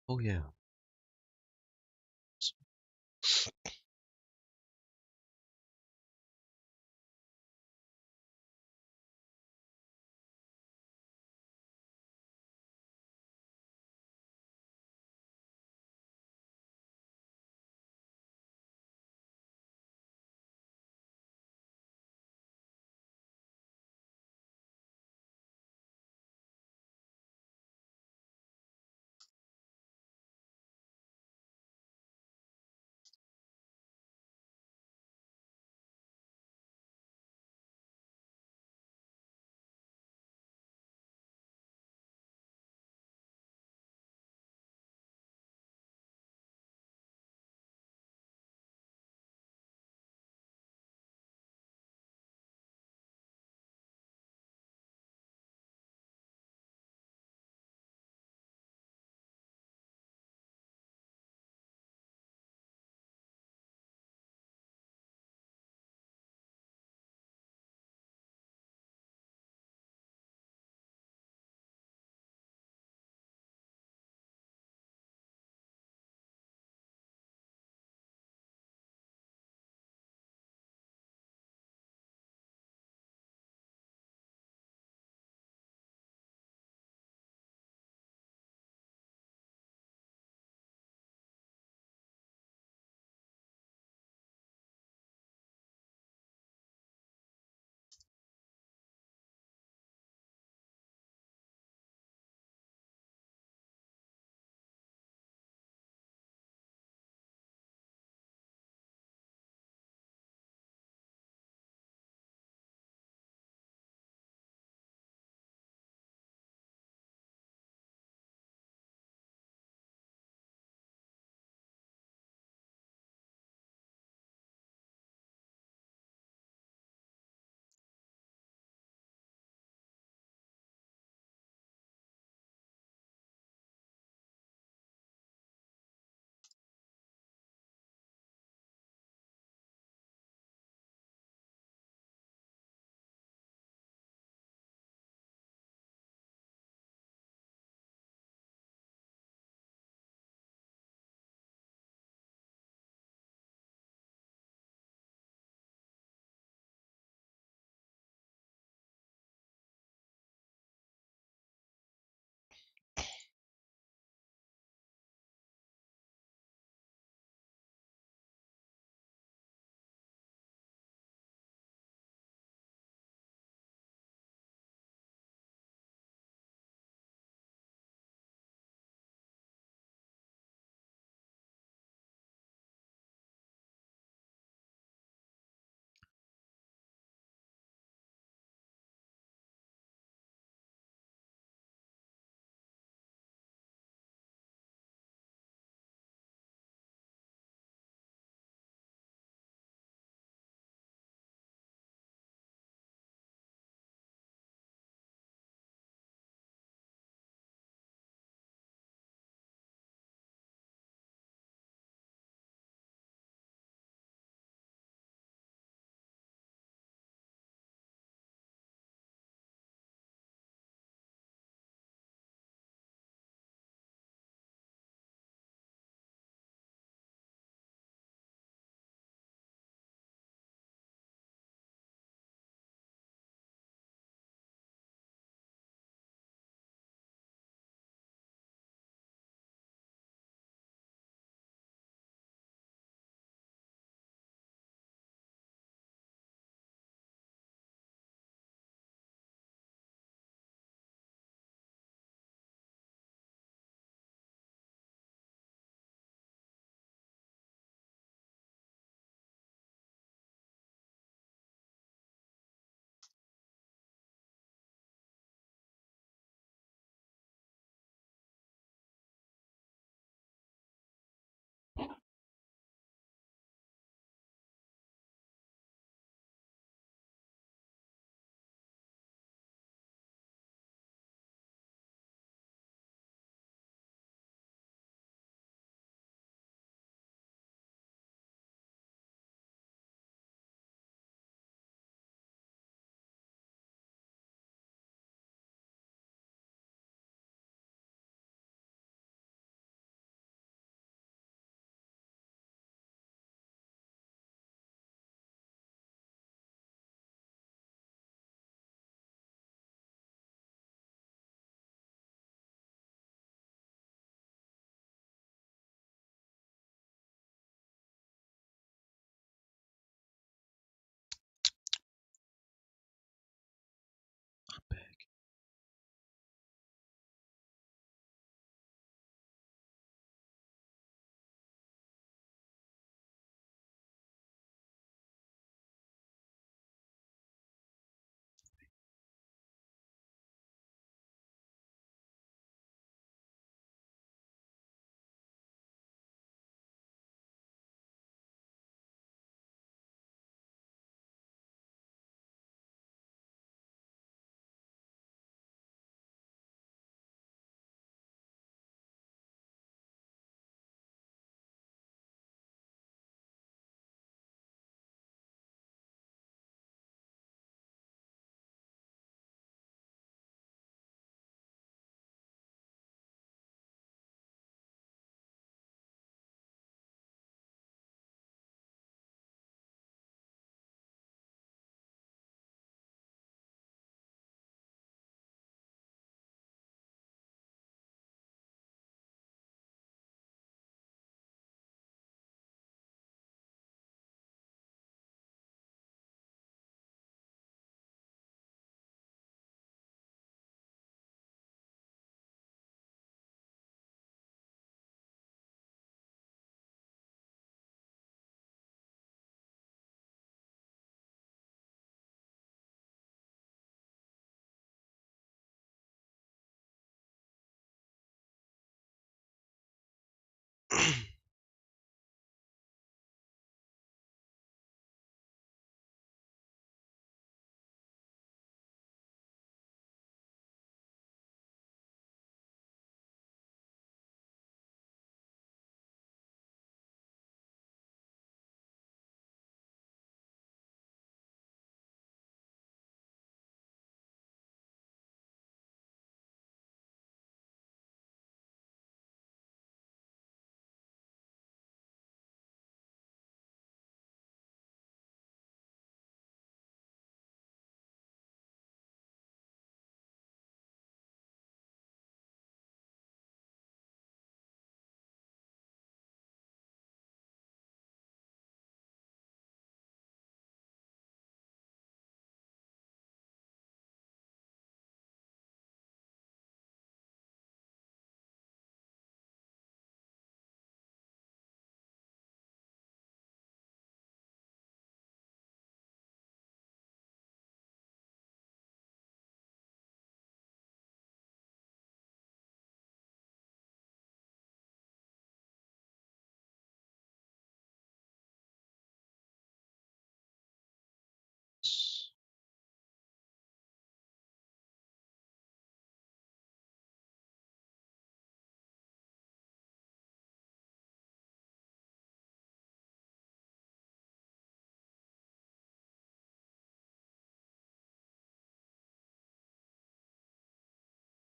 Oh yeah.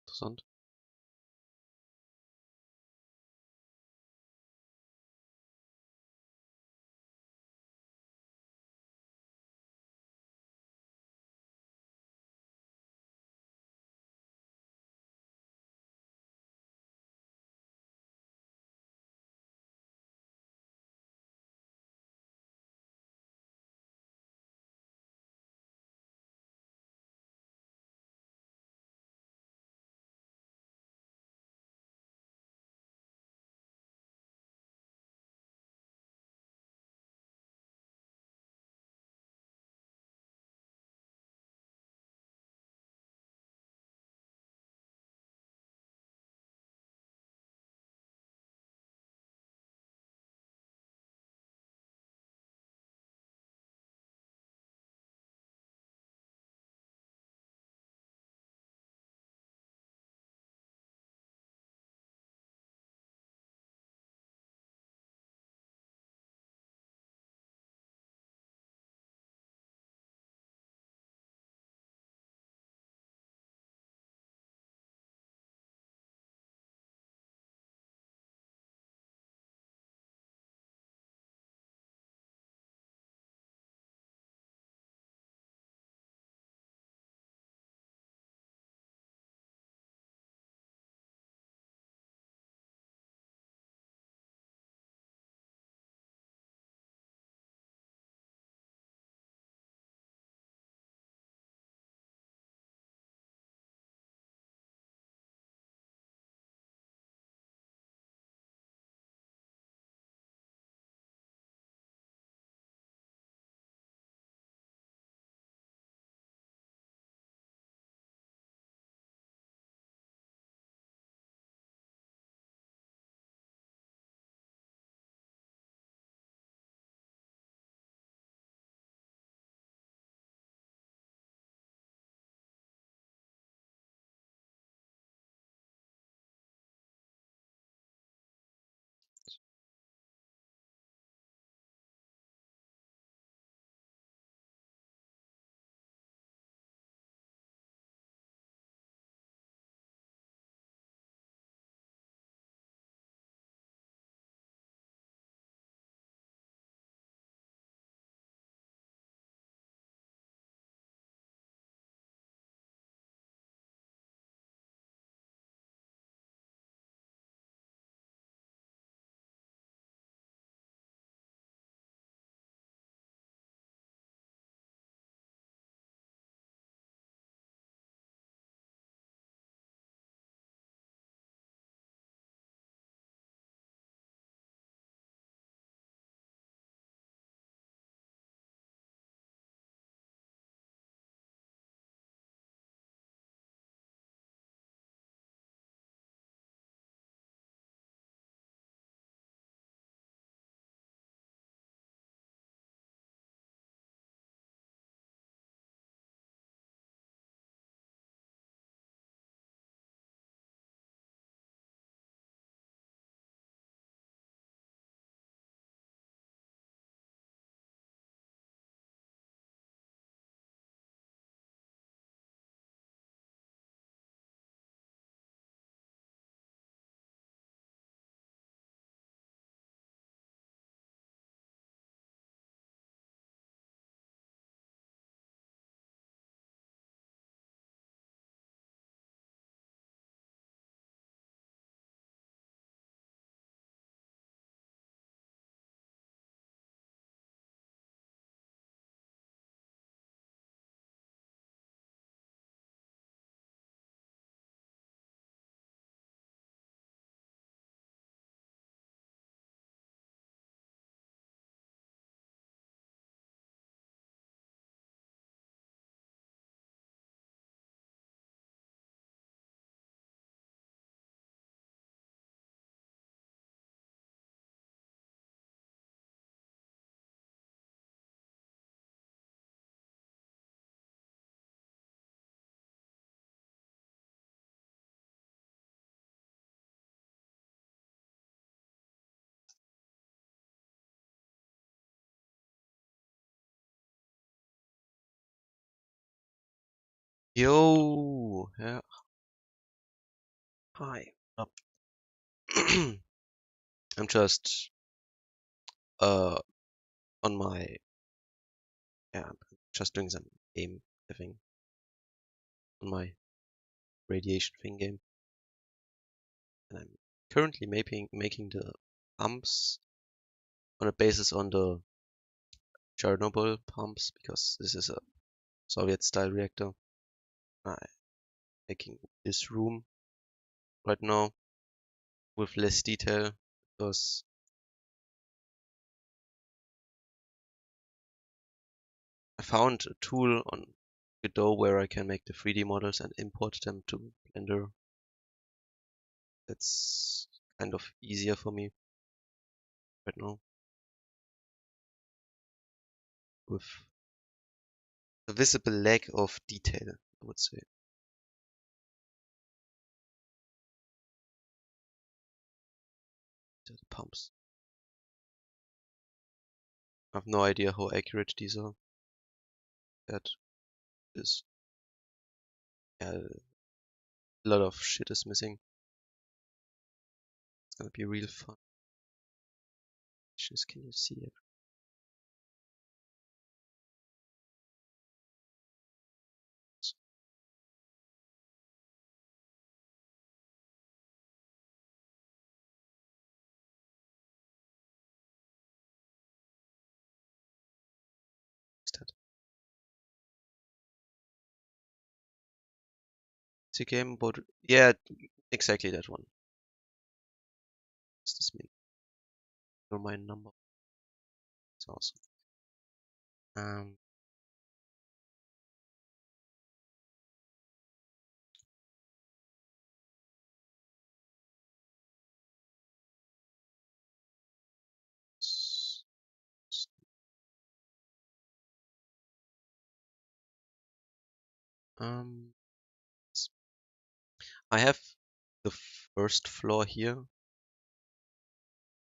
Interessant. Yo, yeah, hi. I'm just uh on my I'm just doing some game living on my radiation thing game, and I'm currently making the pumps on a basis on the Chernobyl pumps because this is a Soviet style reactor. I'm making this room right now with less detail because I found a tool on Godot where I can make the 3D models and import them to Blender. That's kind of easier for me right now with a visible lack of detail, I would say. The pumps. I have no idea how accurate these are. That is, yeah, a lot of shit is missing. It's gonna be real fun. Just can you see it? It's a game about, yeah, exactly that one. What's this mean? For my number. It's awesome. Um, s- s- um, I have the first floor here,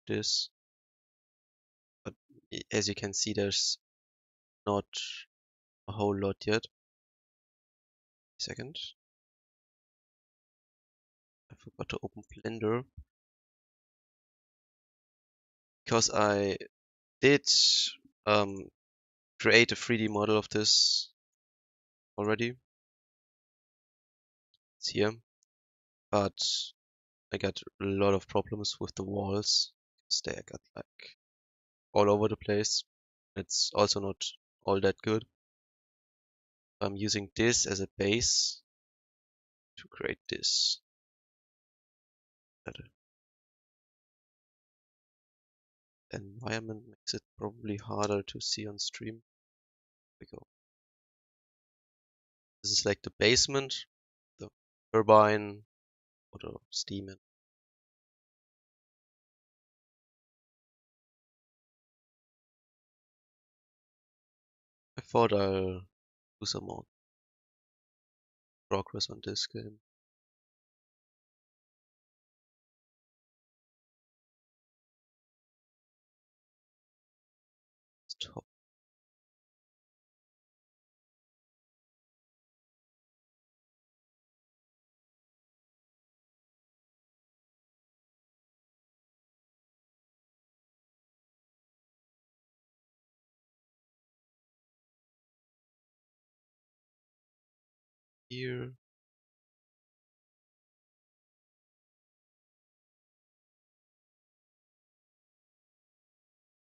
this, but as you can see, there's not a whole lot yet. Second, I forgot to open Blender because I did um, create a 3D model of this already. It's here, but I got a lot of problems with the walls because they got like all over the place. It's also not all that good. I'm using this as a base to create this. That environment makes it probably harder to see on stream. Here we go. This is like the basement, the turbine, or the steam. I thought I'll do some more progress on this game. Top. Here,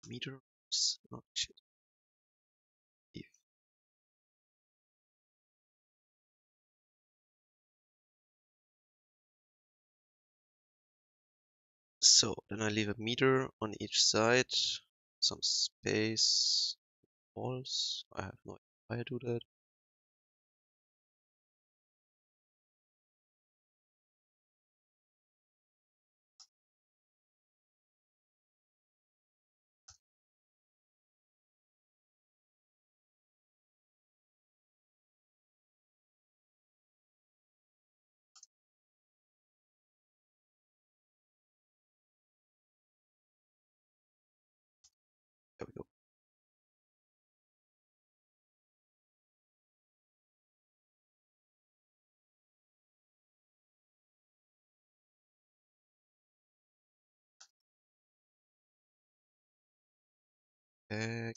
meters. Oh shit. If so, then I leave a meter on each side, some space, walls. I have no idea why I do that. There we go. Back.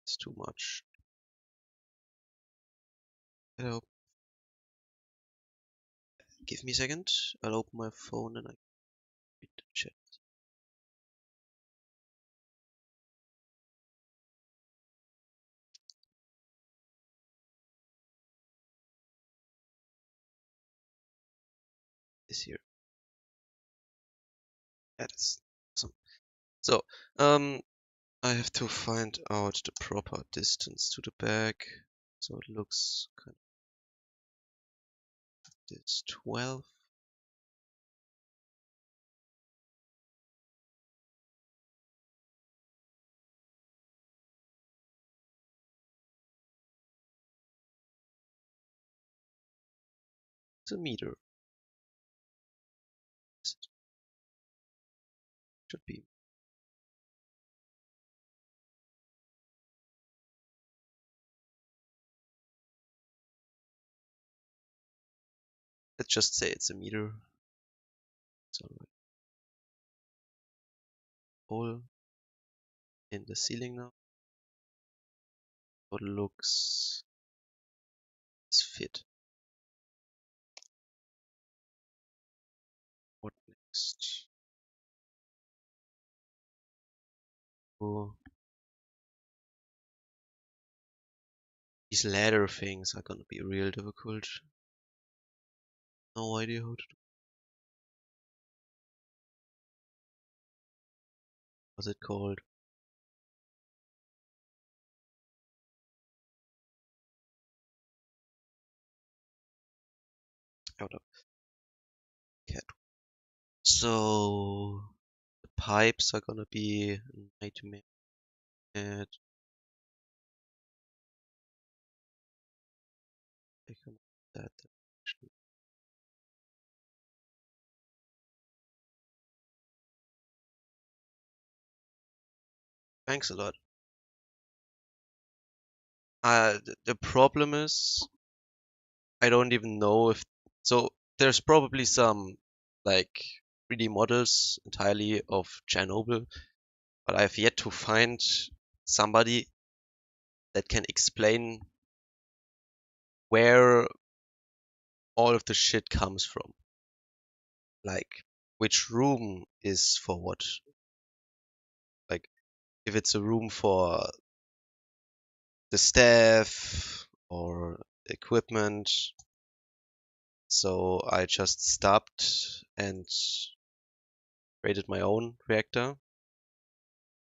It's too much. Hello. Give me a second. I'll open my phone and I read the chat. Is here. That's awesome. So, I have to find out the proper distance to the back. So it looks kind of this 12. It's a meter. Should be. Let's just say it's a meter. It's alright. Hole in the ceiling now. What looks is fit. What next? Oh, these ladder things are gonna be real difficult. No idea how to do. What's it called? Out of cat. So the pipes are gonna be a nightmare. And I can that direction. Thanks a lot. The problem is I don't even know if so. There's probably some like 3D models entirely of Chernobyl, but I've yet to find somebody that can explain where all of the shit comes from. Like which room is for what. Like if it's a room for the staff or equipment. So I just stopped and created my own reactor.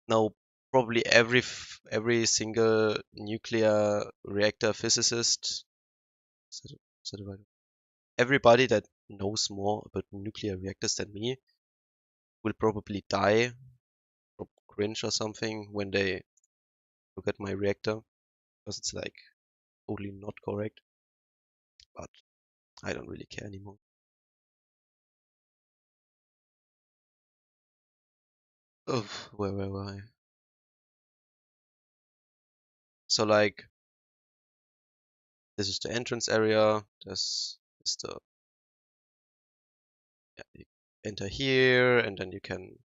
Now, probably every single nuclear reactor physicist, is that right? Everybody that knows more about nuclear reactors than me will probably die or cringe or something when they look at my reactor because it's like totally not correct. But I don't really care anymore. Oh, where I? So like this is the entrance area. This is the yeah, you enter here and then you can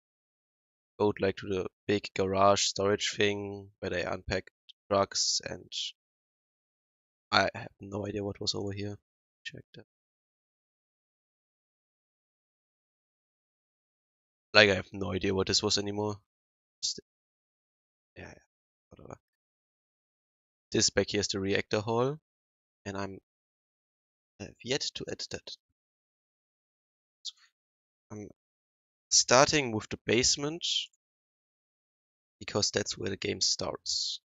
go like to the big garage storage thing where they unpack trucks and I have no idea what was over here. Check that. Like I have no idea what this was anymore. Yeah, whatever. This back here is the reactor hall and I have yet to add that. So I'm starting with the basement because that's where the game starts.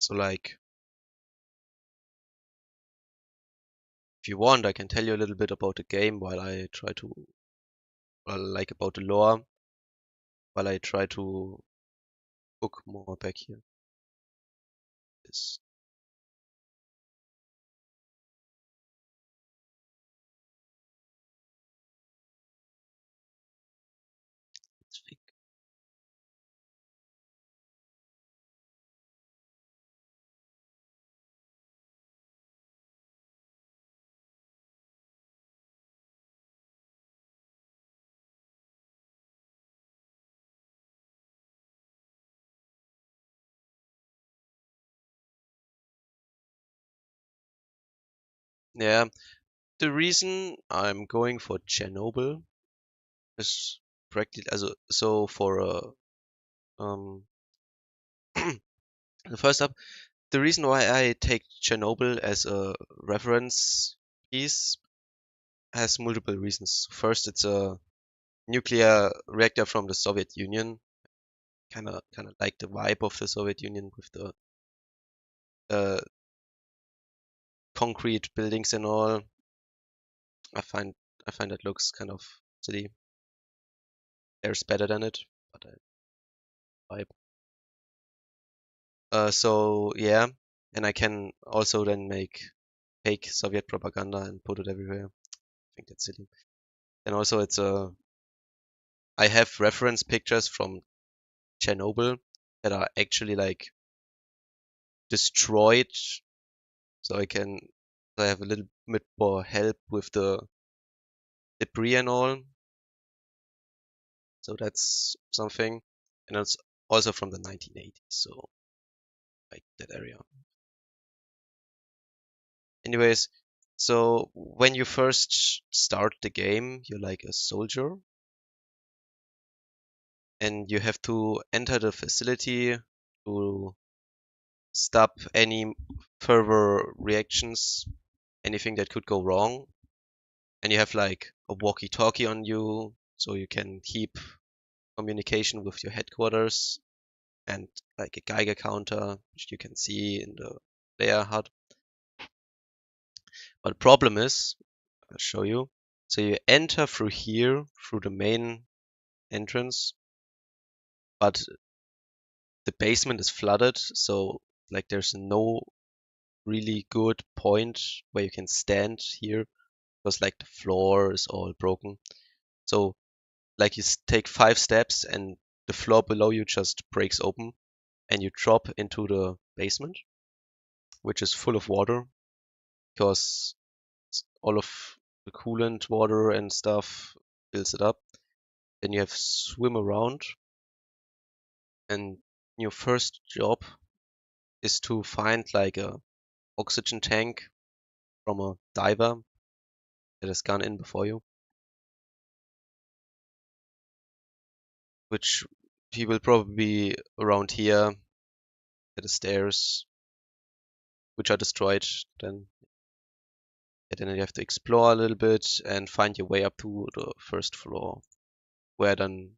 So like if you want I can tell you a little bit about the game while I try to like about the lore while I try to cook more back here. This thing. Yeah, the reason I'm going for Chernobyl is practically so for um the first up, the reason why I take Chernobyl as a reference piece has multiple reasons. First, it's a nuclear reactor from the Soviet Union. Kind of like the vibe of the Soviet Union with the uh, concrete buildings and all. I find I find that looks kind of silly. There's better than it, but I vibe. So yeah, and I can also then make fake Soviet propaganda and put it everywhere. I think that's silly. And also, I have reference pictures from Chernobyl that are actually like destroyed, so I have a little bit more help with the debris and all. So that's something, and it's also from the 1980s, so like that area. Anyways, so when you first start the game, you're like a soldier, and you have to enter the facility to stop any further reactions, anything that could go wrong. And you have like a walkie-talkie on you, so you can keep communication with your headquarters, and like a Geiger counter, which you can see in the player HUD. But the problem is, I'll show you. So you enter through here, through the main entrance, but the basement is flooded, so like there's no really good point where you can stand here because like the floor is all broken. So like you take 5 steps and the floor below you just breaks open and you drop into the basement, which is full of water because all of the coolant water and stuff fills it up. Then you have to swim around, and your first job is to find like a oxygen tank from a diver that has gone in before you, which he will probably be around here at the stairs, which are destroyed. Then, and then you have to explore a little bit and find your way up to the first floor, where then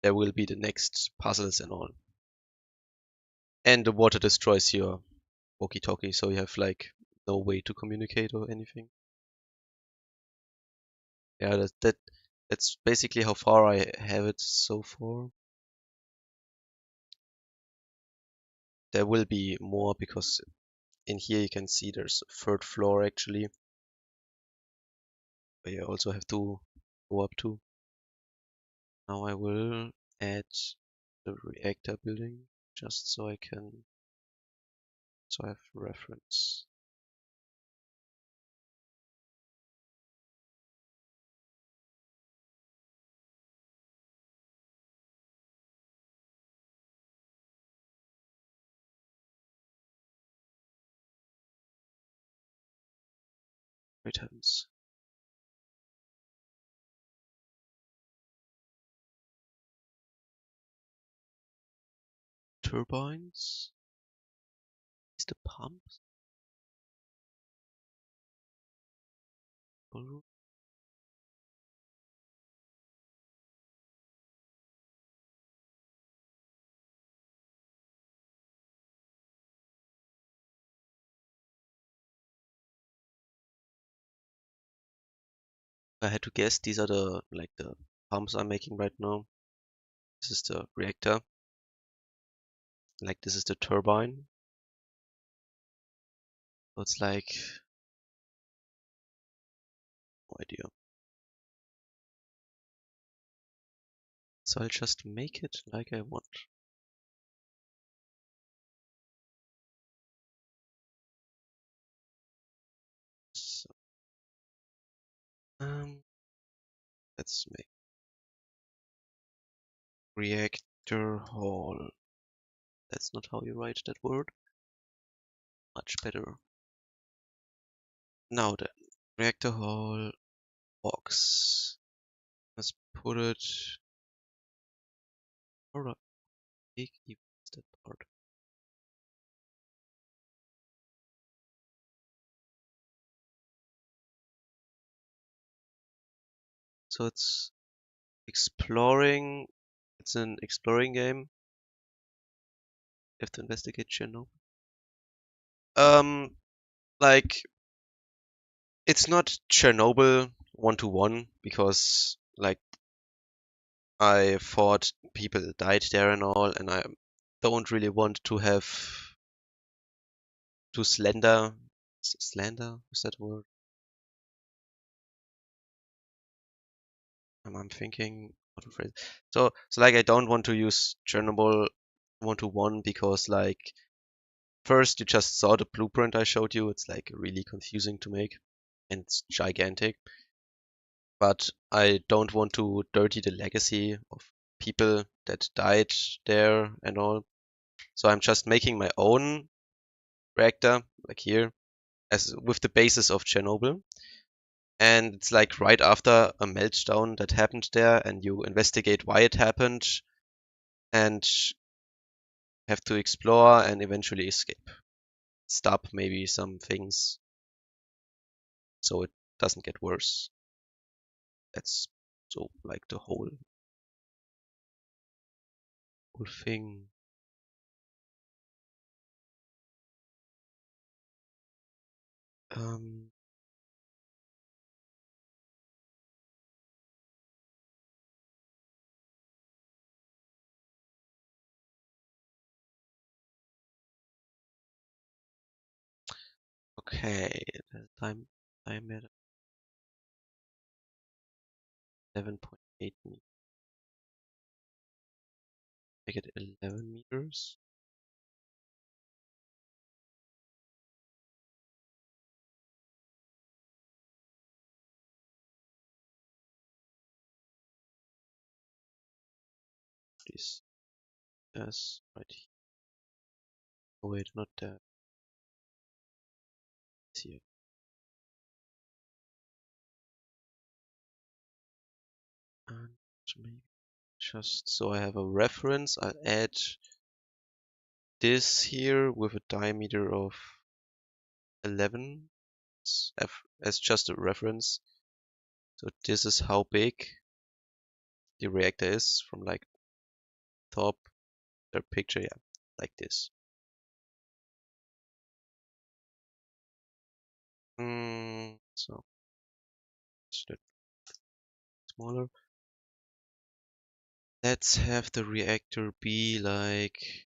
there will be the next puzzles and all. And the water destroys your walkie-talkie, so you have like no way to communicate or anything. Yeah, that's basically how far I have it so far. There will be more because in here you can see there's a third floor actually, where you also have to go up to. Now I will add the reactor building just so I have reference. Items. Turbines. Is the pumps? I had to guess these are the pumps I'm making right now. This is the reactor. Like this is the turbine. So it's like no idea. So I'll just make it like I want. So, let's make reactor hall. That's not how you write that word. Much better. Now then, reactor hall box. Let's put it. Alright, big even is that part. So it's exploring. It's an exploring game. You have to investigate Chernobyl. Um, like it's not Chernobyl 1-to-1 because like I thought people died there and all, and I don't really want to have to slender. Slender? Is that a word? I'm thinking how to phrase. So like I don't want to use Chernobyl 1-to-1 because like first you just saw the blueprint I showed you. It's like really confusing to make and it's gigantic. But I don't want to dirty the legacy of people that died there and all. So I'm just making my own reactor, like here, as with the basis of Chernobyl. And it's like right after a meltdown that happened there, and you investigate why it happened and have to explore and eventually escape. Stop maybe some things so it doesn't get worse. That's so like the whole thing. Um, okay, the time at 11.8 meters. Make it 11 meters. This is right here. Oh wait, not that. It's here. And maybe just so I have a reference, I'll add this here with a diameter of 11 as just a reference. So this is how big the reactor is from like top the picture, yeah, like this. So it's a bit smaller. Let's have the reactor be like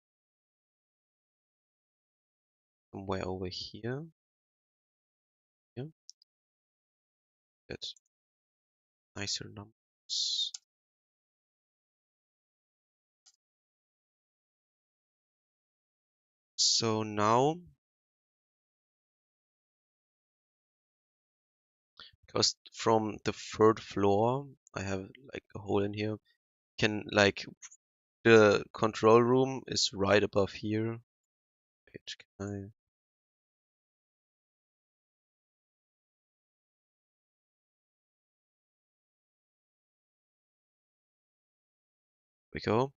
somewhere over here. Yeah, that's nicer numbers. So now, because from the third floor, I have like a hole in here, can like the control room is right above here. Wait, can I? We go.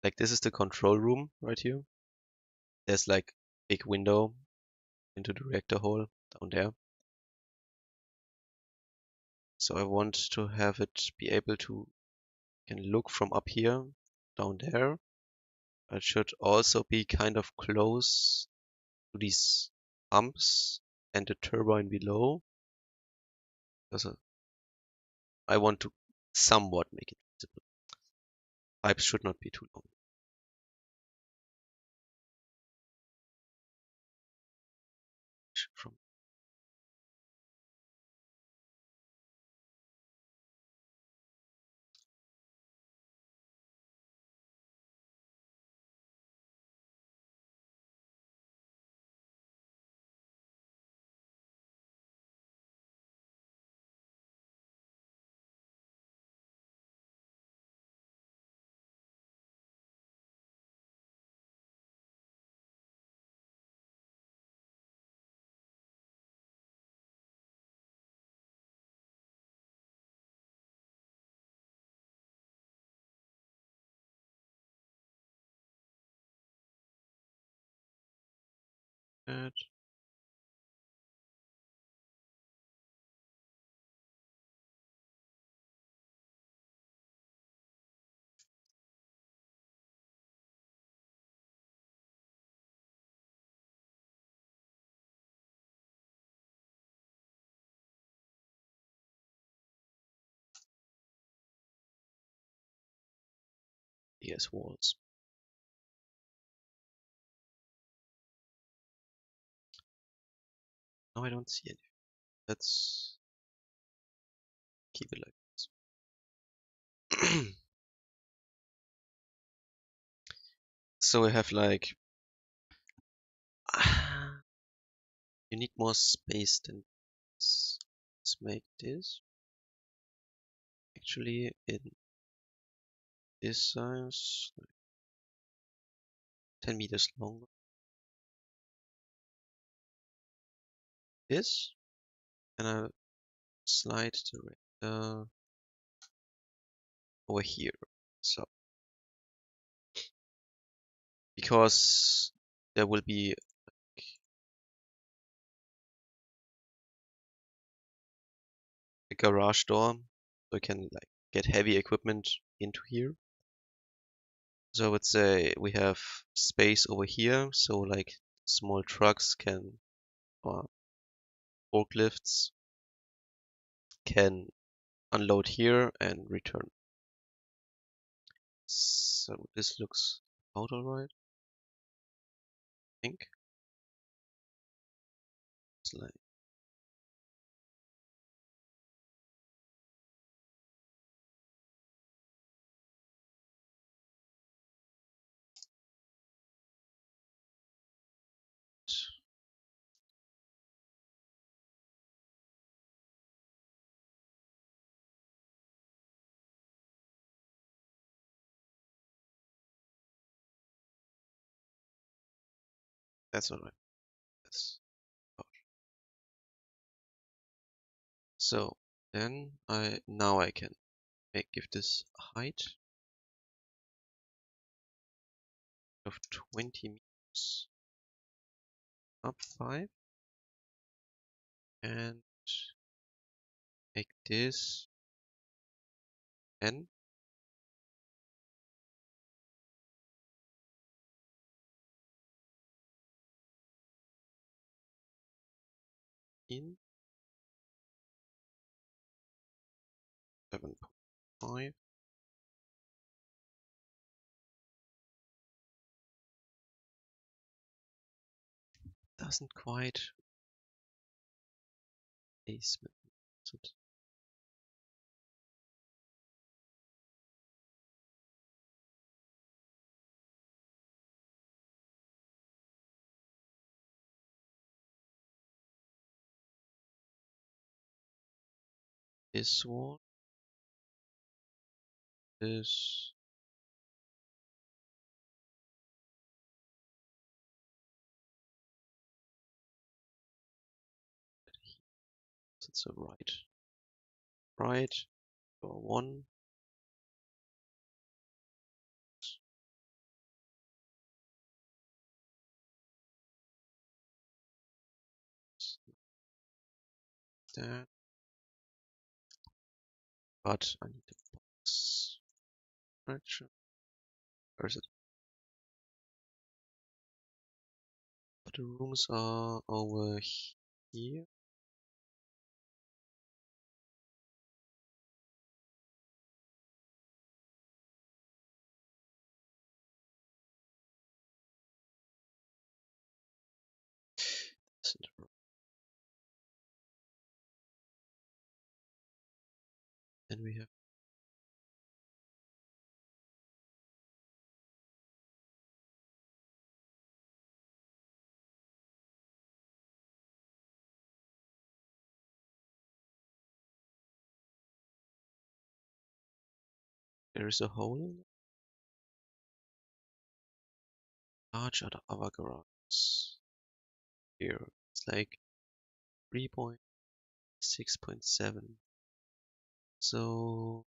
Like this is the control room right here. There's like big window into the reactor hole down there. So I want to have it be able to can look from up here down there. It should also be kind of close to these pumps and the turbine below. Because I want to somewhat make it visible. Pipes should not be too long. From that. Yes, walls. No, I don't see any. Let's keep it like this. So we have like you need more space than this. Let's make this actually in this size, like 10 meters long. This, and I slide the rectangle over here. So because there will be a garage door, so I can like get heavy equipment into here. So I would say we have space over here, so like small trucks can, or forklifts can unload here and return. So this looks about alright, I think. It's like that's alright. That's about. So then now I can give this a height of 20 meters, up 5, and make this 10. In 7.5. Doesn't quite basement. Is it? This one, this, it's a right, or one, that, but I need a box structure. Where is it? But the rooms are over here. Then we have there is a hole, large other garages. Here it's like 3.6.7. So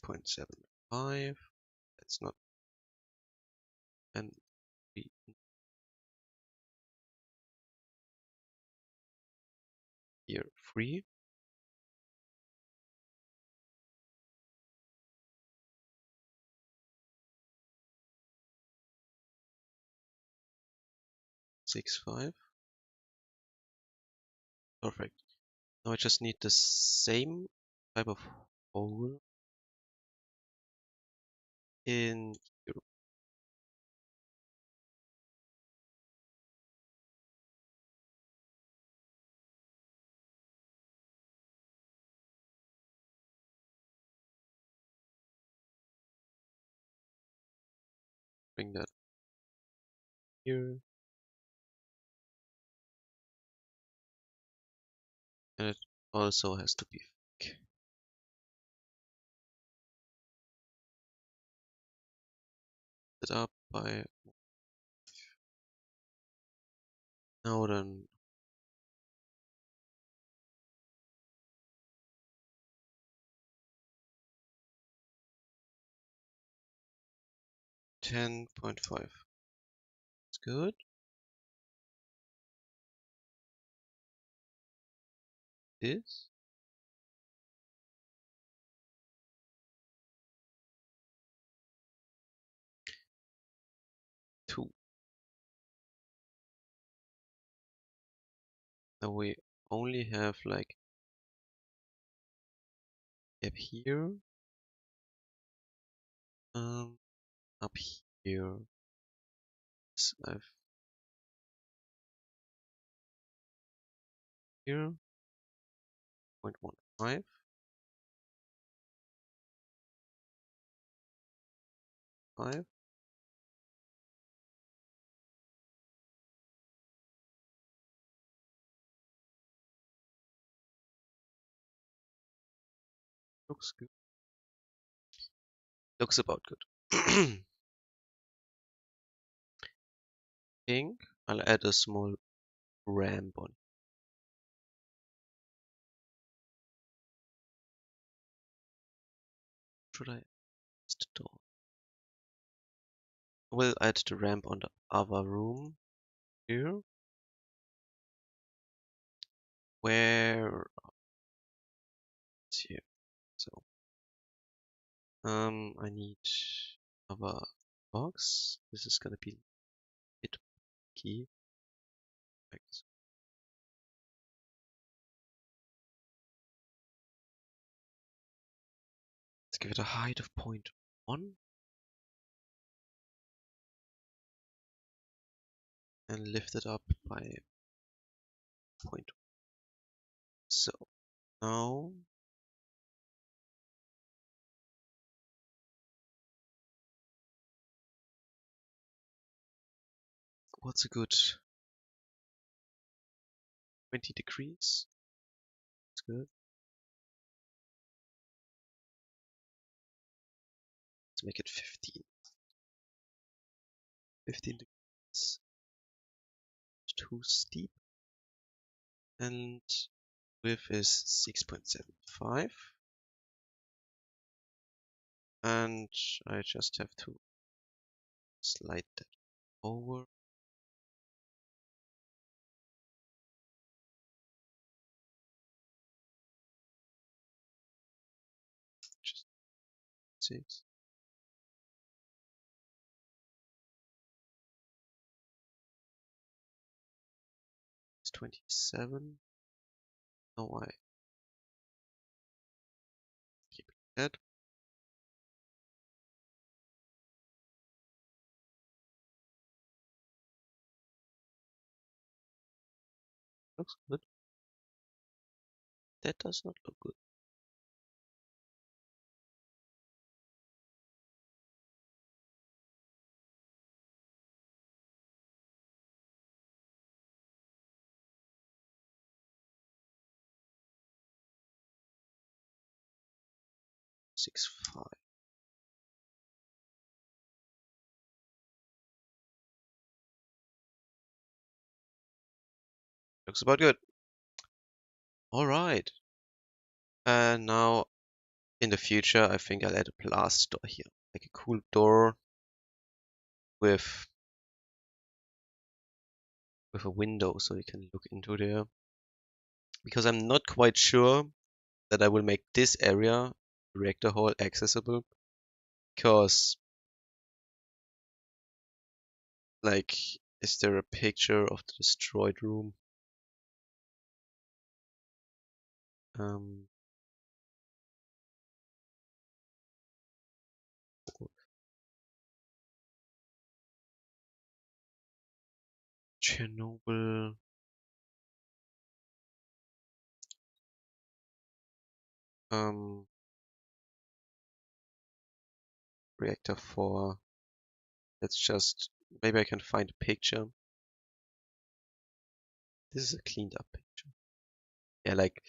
6.75. That's not, and here 3. Six, 5. Perfect. Now I just need the same type of hole in here. Bring that here. And it also has to be thick. It up by now then 10.5. It's good. This 2. Now we only have like up here, up here. So I've here 0.15, 5. Looks good. Looks about good. Pink. I'll add a small ramp on. Should I add the door? We'll add the ramp on the other room here. Where it's here. So I need another box. This is gonna be a bit key. Like this. Let's give it a height of 0.1 and lift it up by 0.1. So now what's a good 20 degrees? That's good. Let's make it 15. 15 degrees. Too steep. And width is 6.75. And I just have to slide that over. Just 6. It's 27. No, I keep it that. Looks good. That does not look good. Six, 5. Looks about good. Alright. And now in the future, I think I'll add a blast door here. Like a cool door with a window so you can look into there. because I'm not quite sure that I will make this area, reactor hall, accessible. Because, like, is there a picture of the destroyed room? Um, Chernobyl. Um, reactor 4. Let's just, maybe I can find a picture. This is a cleaned up picture. Yeah, like,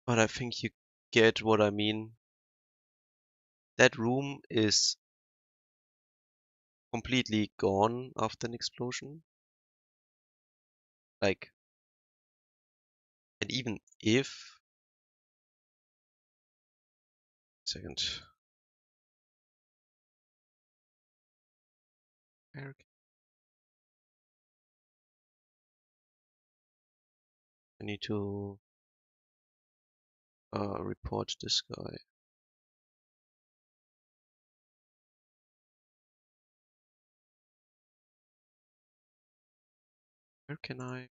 but I think you get what I mean. That room is completely gone after an explosion. Like, and even if, second, Eric, I need to report this guy. Where can I?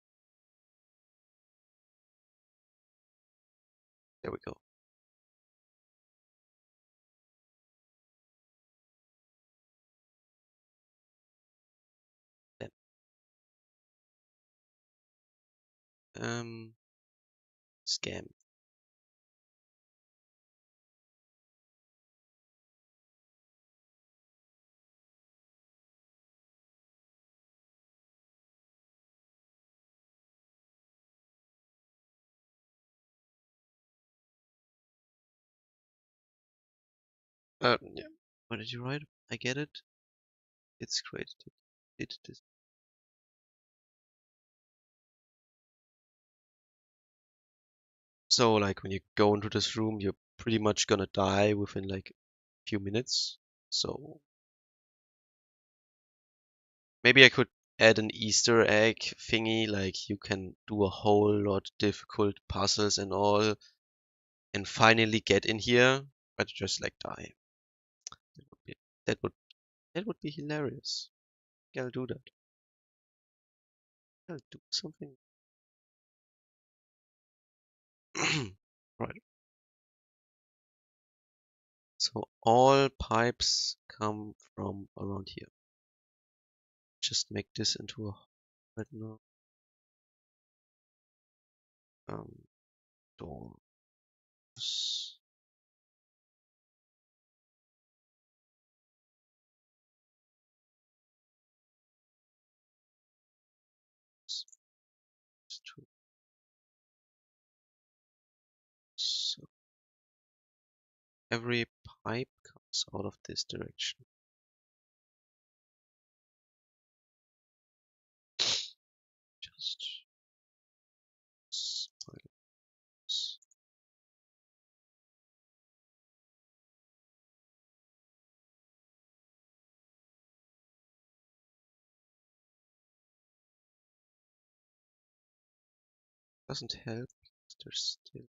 There we go. Then, scam. Yeah. What did you write? I get it. It's created. Did this. So, like, when you go into this room, you're pretty much gonna die within like a few minutes. So, maybe I could add an Easter egg thingy, like you can do a whole lot difficult puzzles and all, and finally get in here, but just like die. That would be that would that would be hilarious. Yeah, I'll do that. I'll do something. Right. So all pipes come from around here. Just make this into a right now. Um, doors. So every pipe comes out of this direction. Just pipes. Doesn't help. There's still.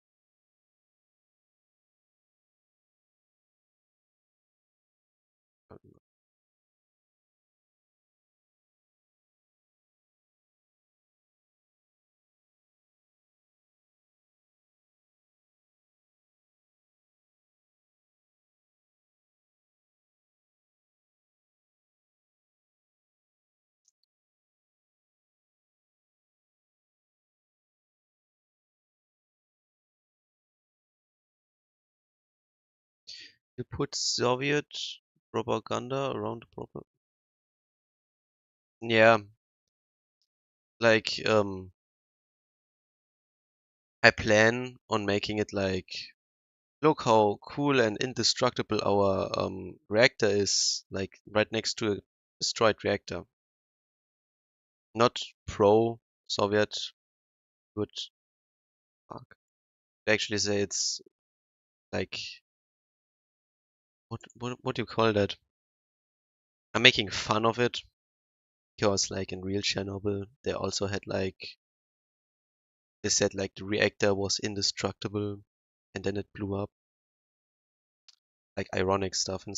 You put Soviet propaganda around the problem. Yeah, like I plan on making it like, look how cool and indestructible our reactor is, like right next to a destroyed reactor. Not pro Soviet, good fuck. They actually say it's like, what do you call that? I'm making fun of it because like in real Chernobyl they also had like they said like the reactor was indestructible and then it blew up. Like ironic stuff and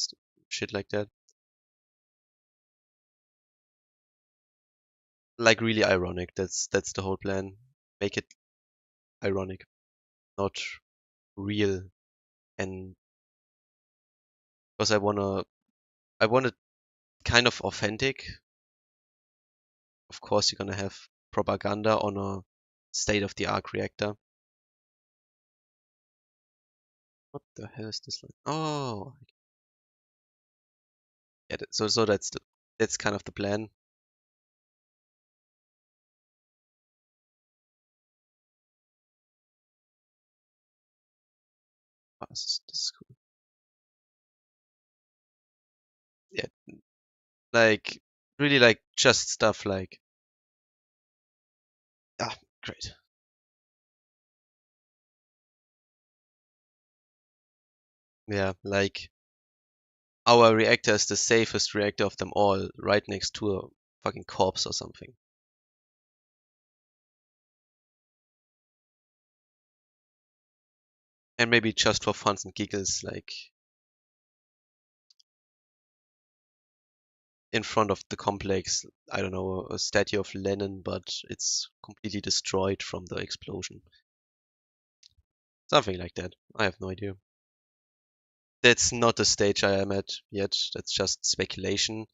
shit like that. Like really ironic. That's the whole plan. Make it ironic, not real. And because I want it kind of authentic. Of course, you're gonna have propaganda on a state-of-the-art reactor. What the hell is this like? Oh, yeah. So that's kind of the plan. Oh, this is cool. Yeah, like really like just stuff like ah great. Yeah, like our reactor is the safest reactor of them all, right next to a fucking corpse or something. And maybe just for funs and giggles, like in front of the complex, I don't know, a statue of Lenin, but it's completely destroyed from the explosion. Something like that. I have no idea. That's not the stage I am at yet. That's just speculation.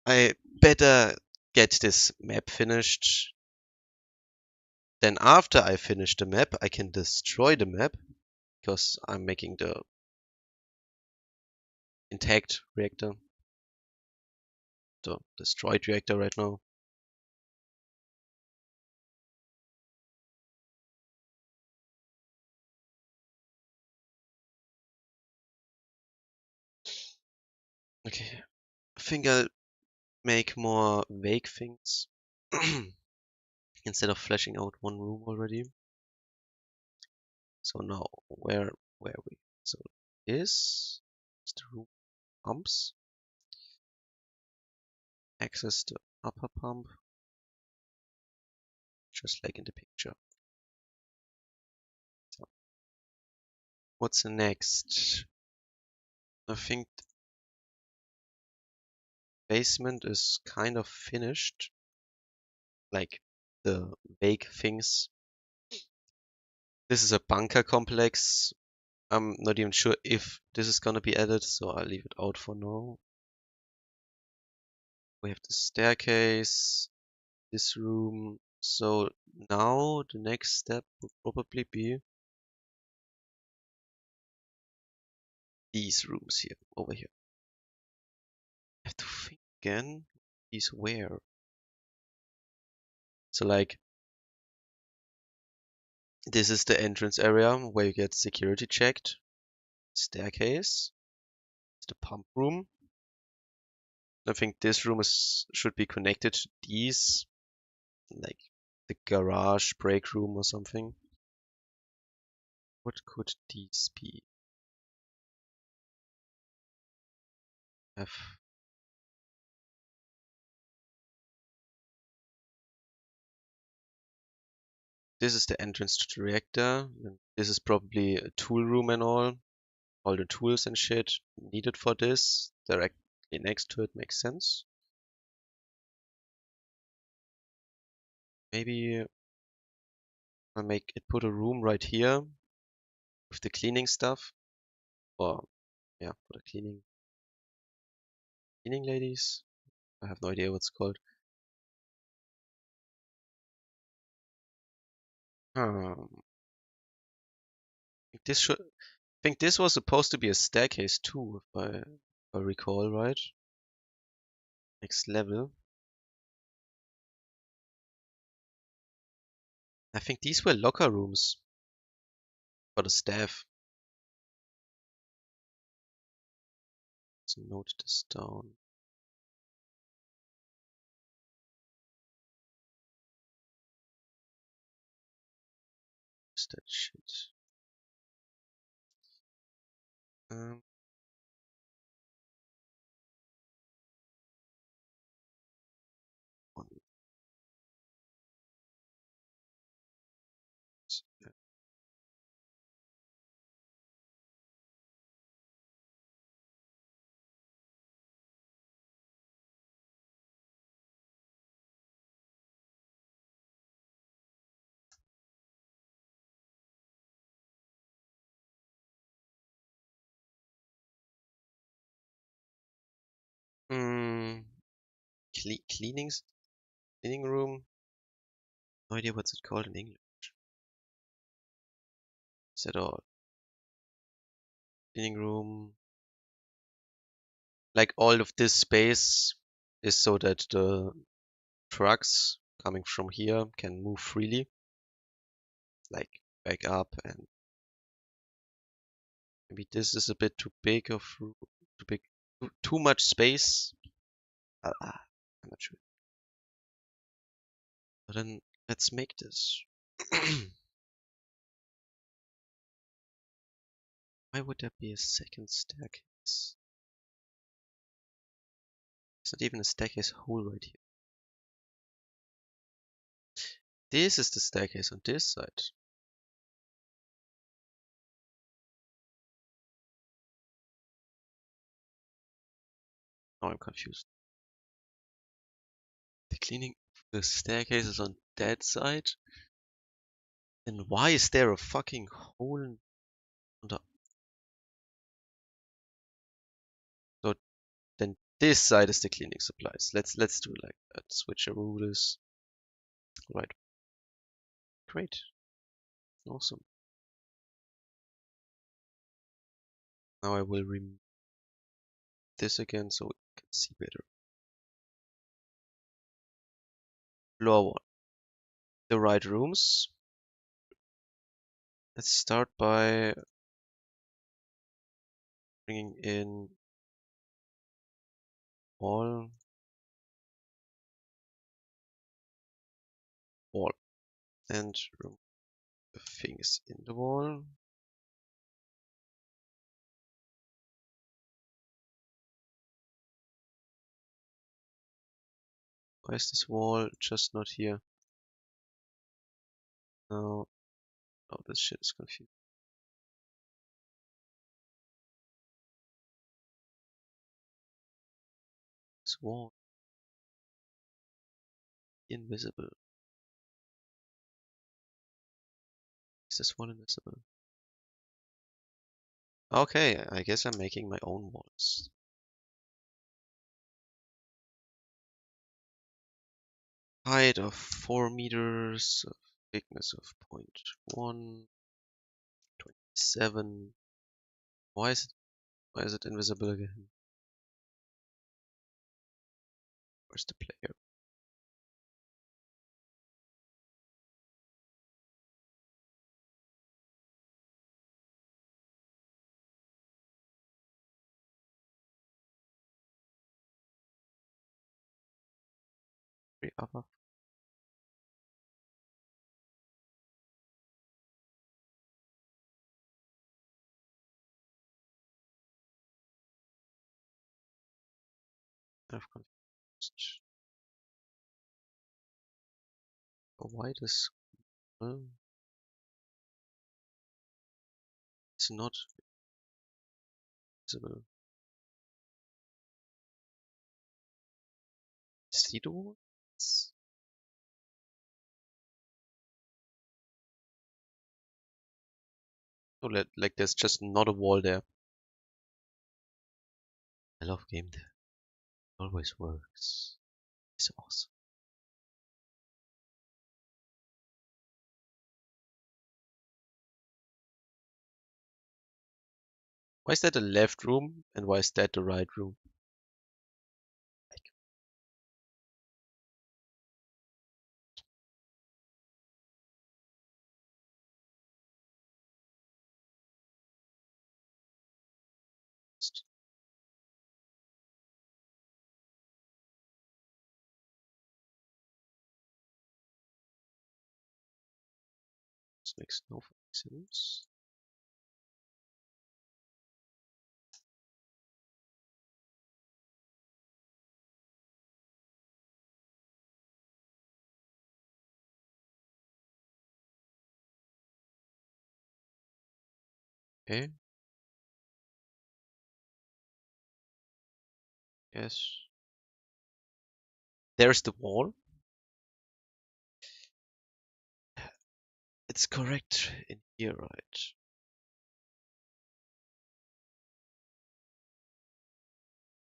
I better get this map finished. Then after I finish the map, I can destroy the map because I'm making the intact reactor, the destroyed reactor right now. Okay, I think I'll make more vague things instead of fleshing out one room already. So now, where are we? So this is the room pumps. Access the upper pump, just like in the picture. So what's the next? I think the basement is kind of finished. Like the vague things. This is a bunker complex. I'm not even sure if this is gonna be added, so I'll leave it out for now. We have the staircase, this room. So now the next step would probably be these rooms here, over here. I have to think again. These where? So like, this is the entrance area where you get security checked. Staircase. It's the pump room. I think this room should be connected to these, like the garage break room or something. What could these be? F. This is the entrance to the reactor. And this is probably a tool room and all the tools and shit needed for this directly next to it makes sense. Maybe I'll make it put a room right here with the cleaning stuff. Or yeah, for the cleaning ladies. I have no idea what's called. Um, this should. I think this was supposed to be a staircase too, if I recall right. Next level. I think these were locker rooms for the staff. Let's note this down. What's that shit? Um, one cleaning room. No idea what's it called in English. Is that all? Cleaning room. Like all of this space is so that the trucks coming from here can move freely, like back up, and maybe this is a bit too big of too big, too much space. I'm not sure. But then let's make this. Why would there be a second staircase? There's not even a staircase hole right here. This is the staircase on this side. Now I'm confused. The staircase is on that side. And why is there a fucking hole on the... So then this side is the cleaning supplies. Let's do it like that. Switcheroo this. Right. Great. Awesome. Now I will remove this again so we can see better. Floor 1. The right rooms. Let's start by bringing in wall, wall, and remove the things in the wall. Why is this wall just not here? No, oh, this shit is confused. This wall invisible. Is this one invisible? Okay, I guess I'm making my own walls. Height of 4 meters, thickness of 0.1, 27. Why is it invisible again? Where's the player? The other. I've confused. Why this? Well, it's not visible. See the wall? So like there's just not a wall there. I love game dev. It always works. It's awesome. Why is that the left room and why is that the right room? Like, this makes no sense. Okay. Yes. There's the wall. It's correct in here, right?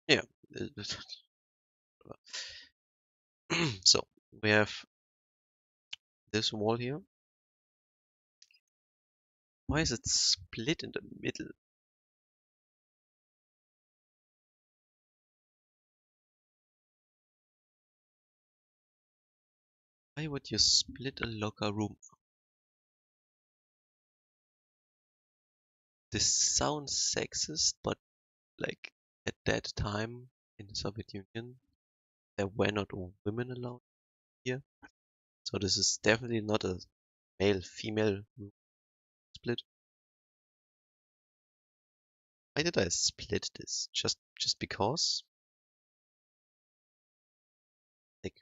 Yeah. So we have this wall here. Why is it split in the middle? Why would you split a locker room? This sounds sexist, but like at that time in the Soviet Union, there were not women allowed here. So this is definitely not a male-female room split. Why did I split this? Just because? Like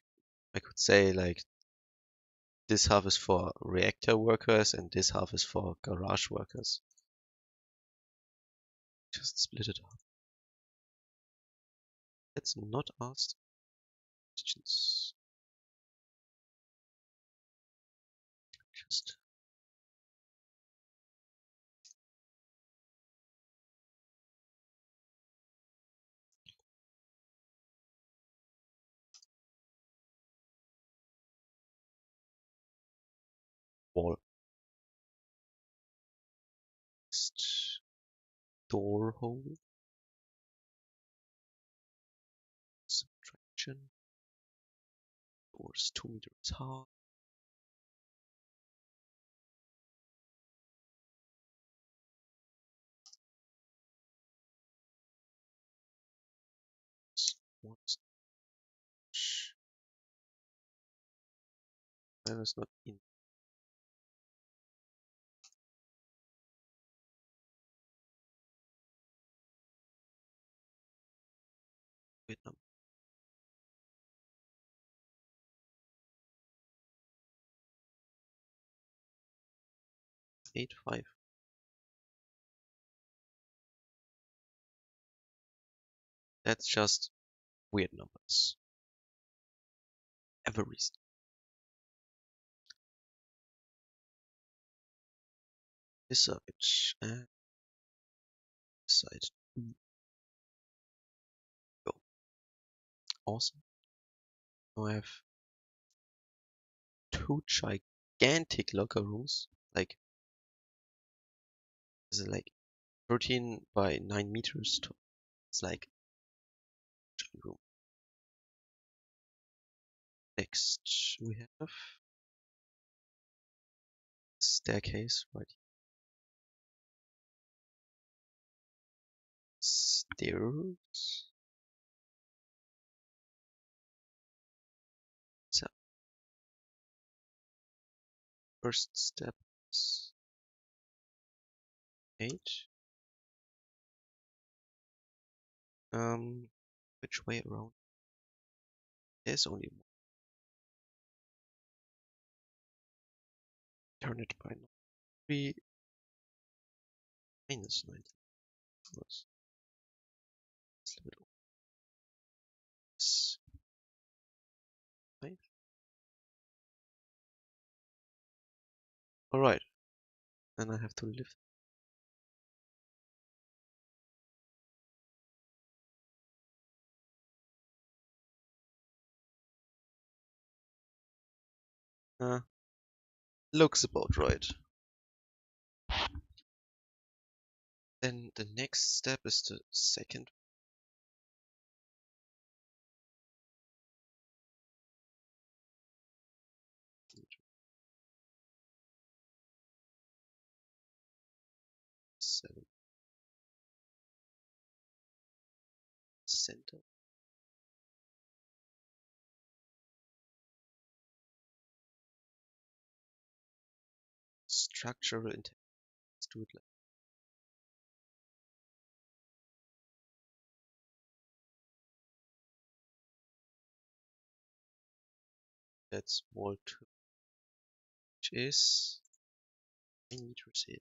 I could say like this half is for reactor workers and this half is for garage workers. Just split it up. Let's not ask questions. Just wall. Next door hole. Subtraction. Doors 2 meters high. One I was not in Vietnam. 8-5. That's just weird numbers. Every reason. This side and this side. Go. Awesome. Now I have two gigantic locker rooms. Like this is like 13 by 9 meters tall. It's like a giant room. Next we have staircase right here. Stairs. So first step is 8. Which way around? There's only one. Turn it by 3 minus 9. Was a little less 5. Alright, and I have to lift. Looks about right. Then the next step is the second. Seven. Center. Structural intent. Let's do it like that's wall 2, which is 9 meters in.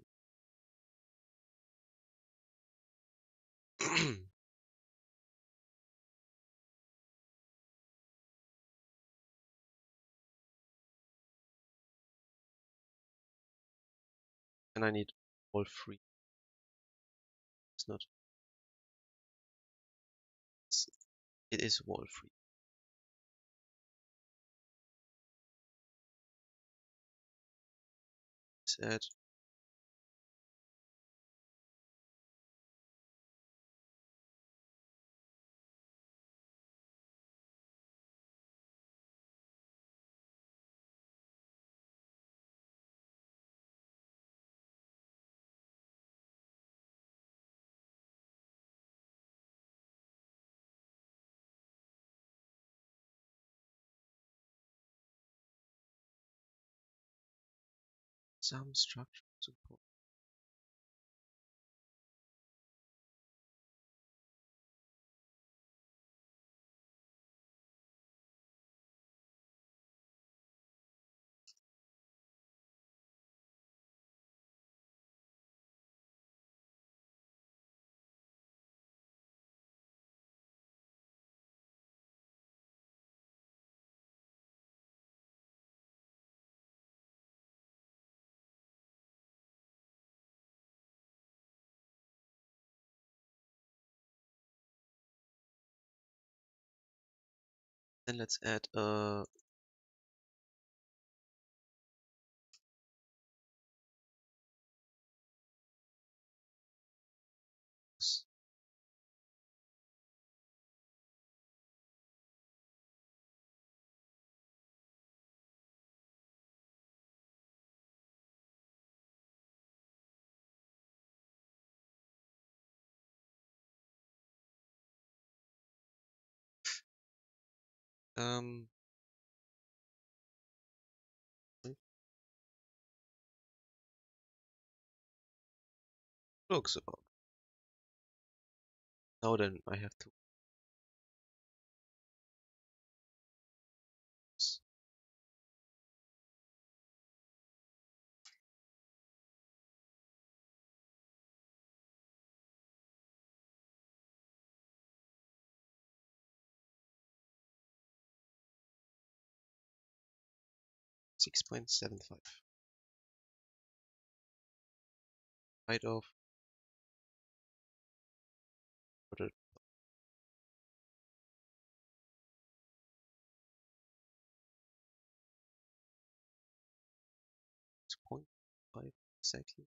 And I need wall 3. It's not. It is wall 3. Let's add some structure support. Then let's add a s- 5 looks about. Now then I have to 6.75 right off. Put it 6.5 exactly.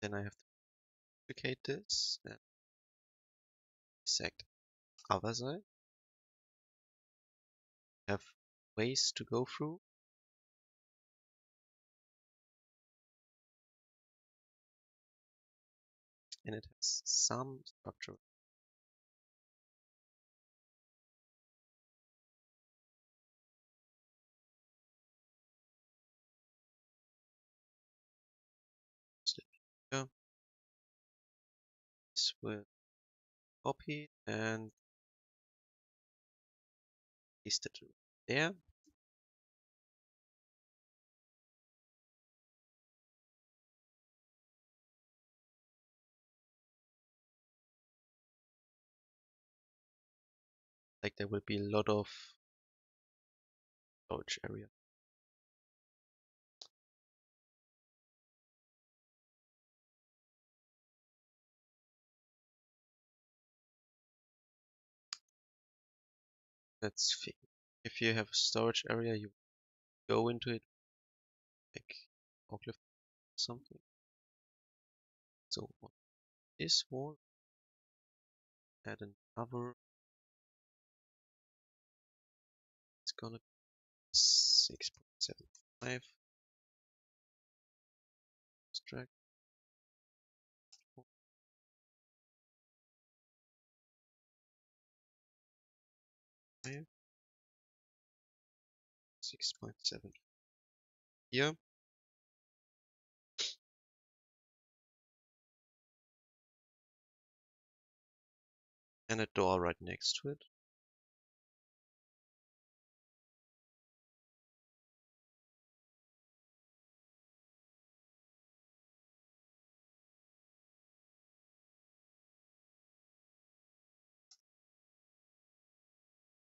Then I have to duplicate this and exact other side. Have ways to go through. And it has some structure. Yeah, this will copy and paste it there. Like there will be a lot of storage area. Let's think. If you have a storage area, you go into it like forklift or something. So on this wall, add another. It's gonna be 6.75. Extract 6.7 here, and a door right next to it.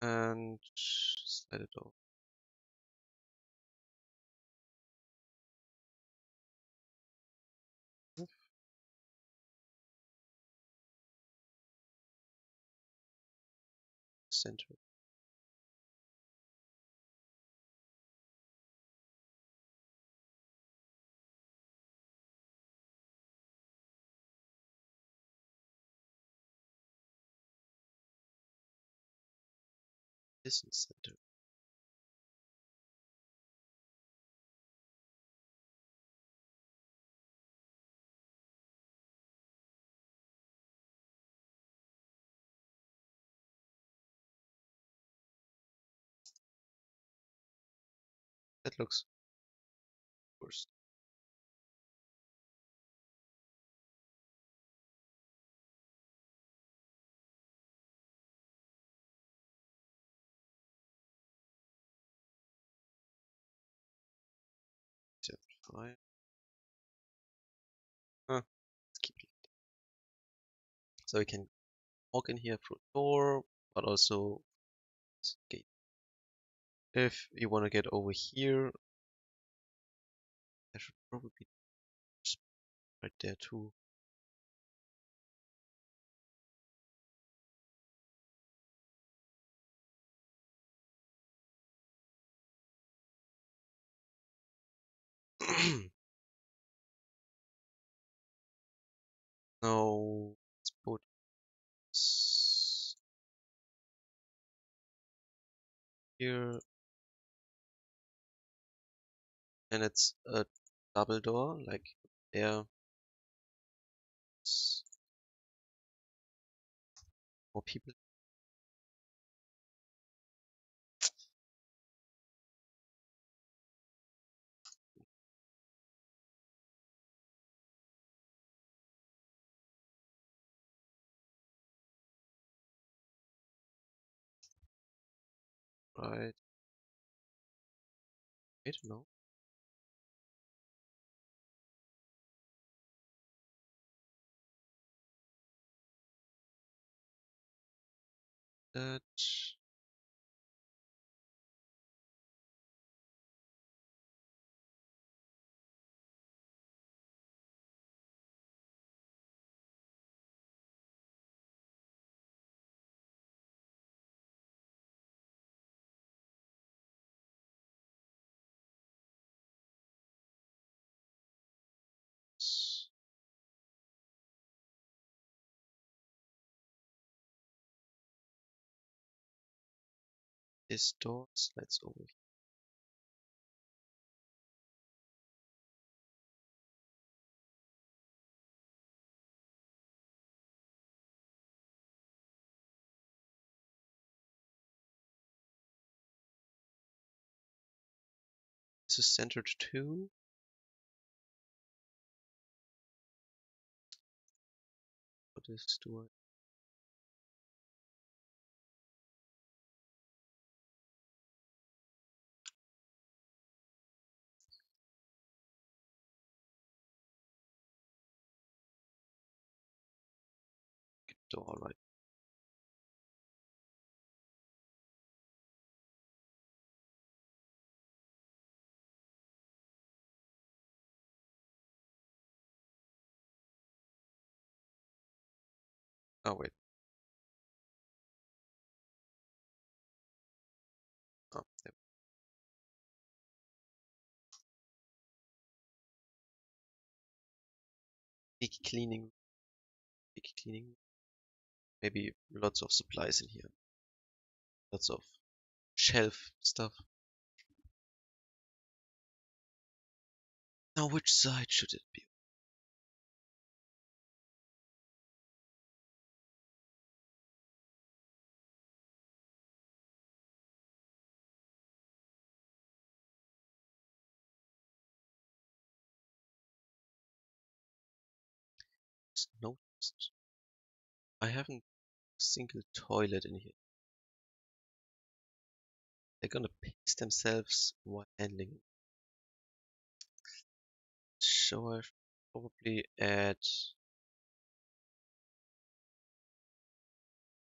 And slide it over. Center. citizen center. That looks worse. Fine. Let's keep it. So we can walk in here through the door, but also this gate. If you want to get over here, there should probably be right there too. Now let's put here, and it's a double door, like there. More people. Right. I don't know. That this door slides over here. This is centered too. What is door? Door, right? Oh wait. Oh, there. Big cleaning. Big cleaning. Maybe lots of supplies in here. Lots of shelf stuff. Now, which side should it be? Just noticed. I haven't a single toilet in here. They're gonna piss themselves while handling. So I should probably add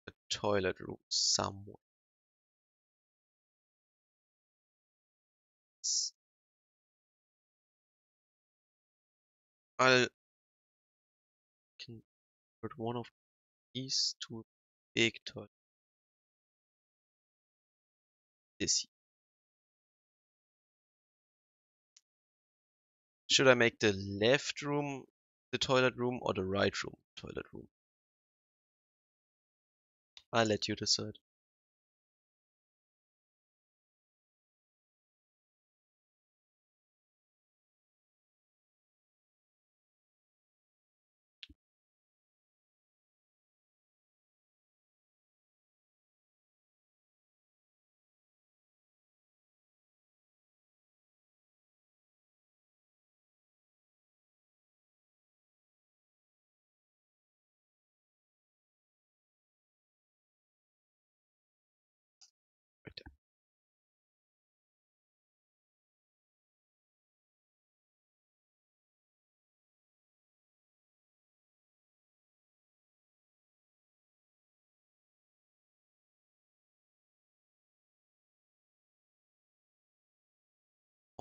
a toilet room somewhere. I can put one of these to a big toilet. This. Should I make the left room the toilet room or the right room toilet room? I'll let you decide.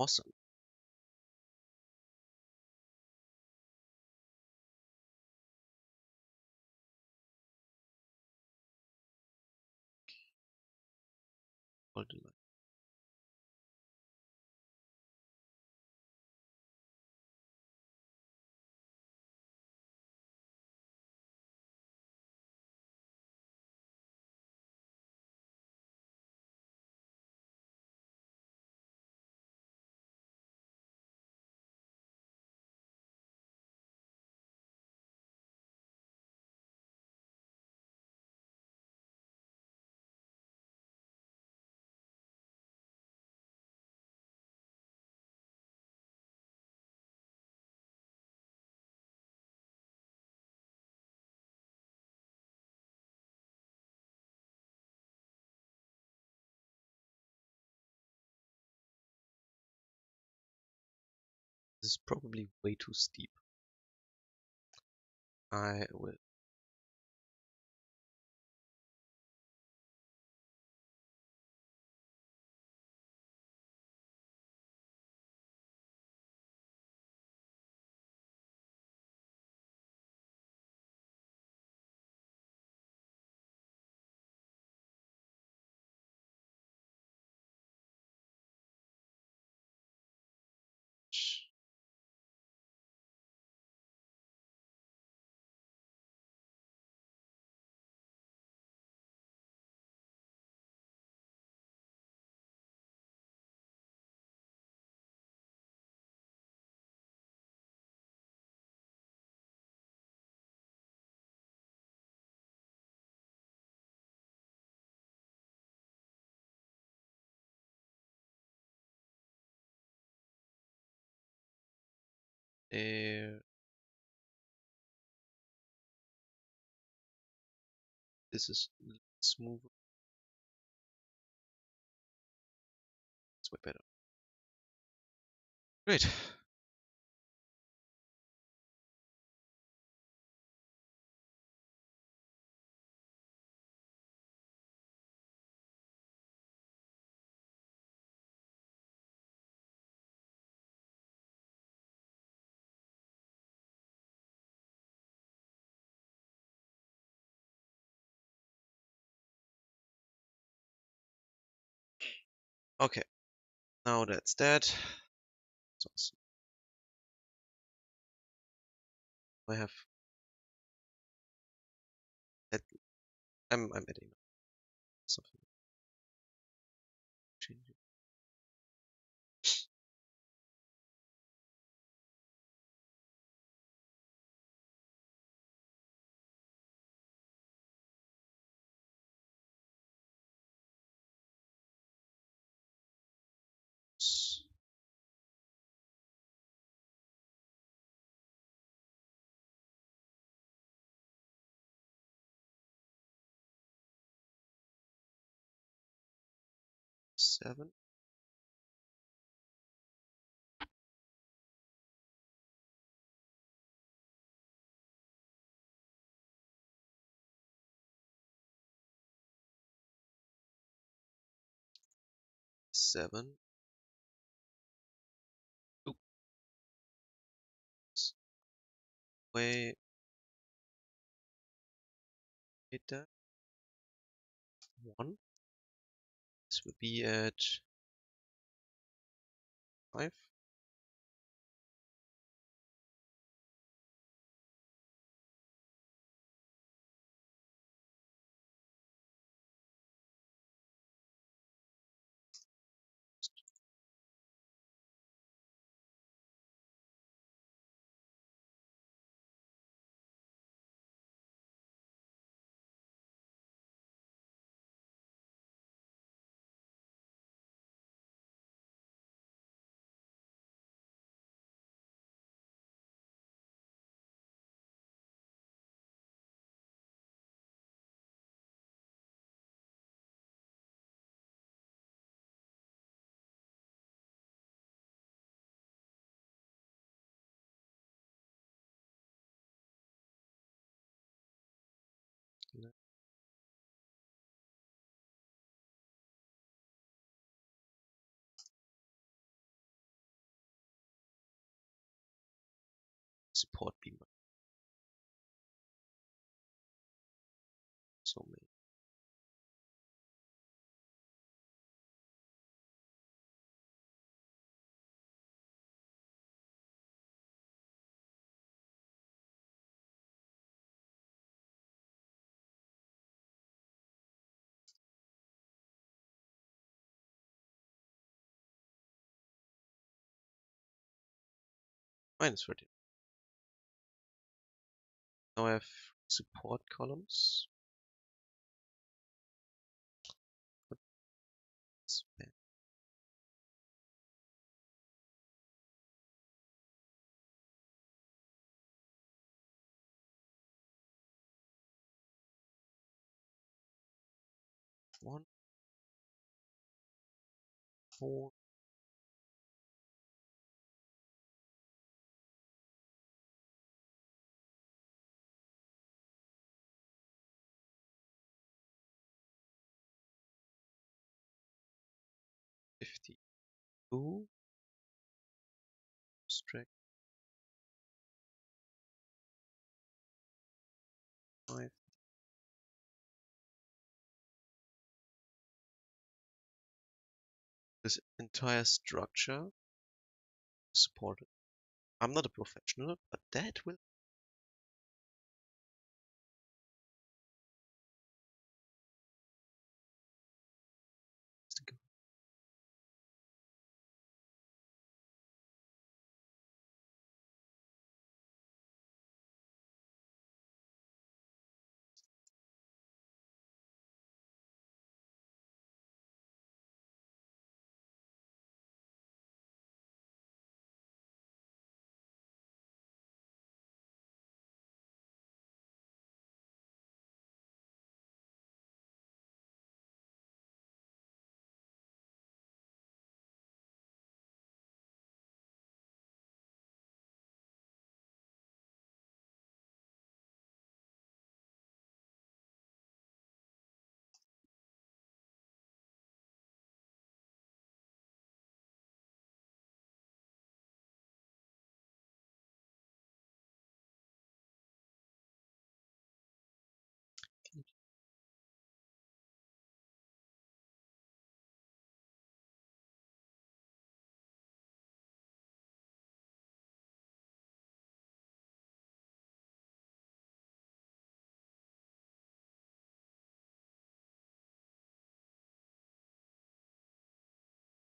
Awesome. Golden light. This is probably way too steep. I will. There. This is smooth. It's way better. Great. Okay. Now that's that. That's awesome. I have. At, I'm adding something. Changing. 7. Seven. Oops. Way. Hit that. 1. This would be at 5. support beam. So many. -30. Now I have support columns. Spam. One, four, $52. Strike 5. This entire structure is supported. I'm not a professional, but that will go.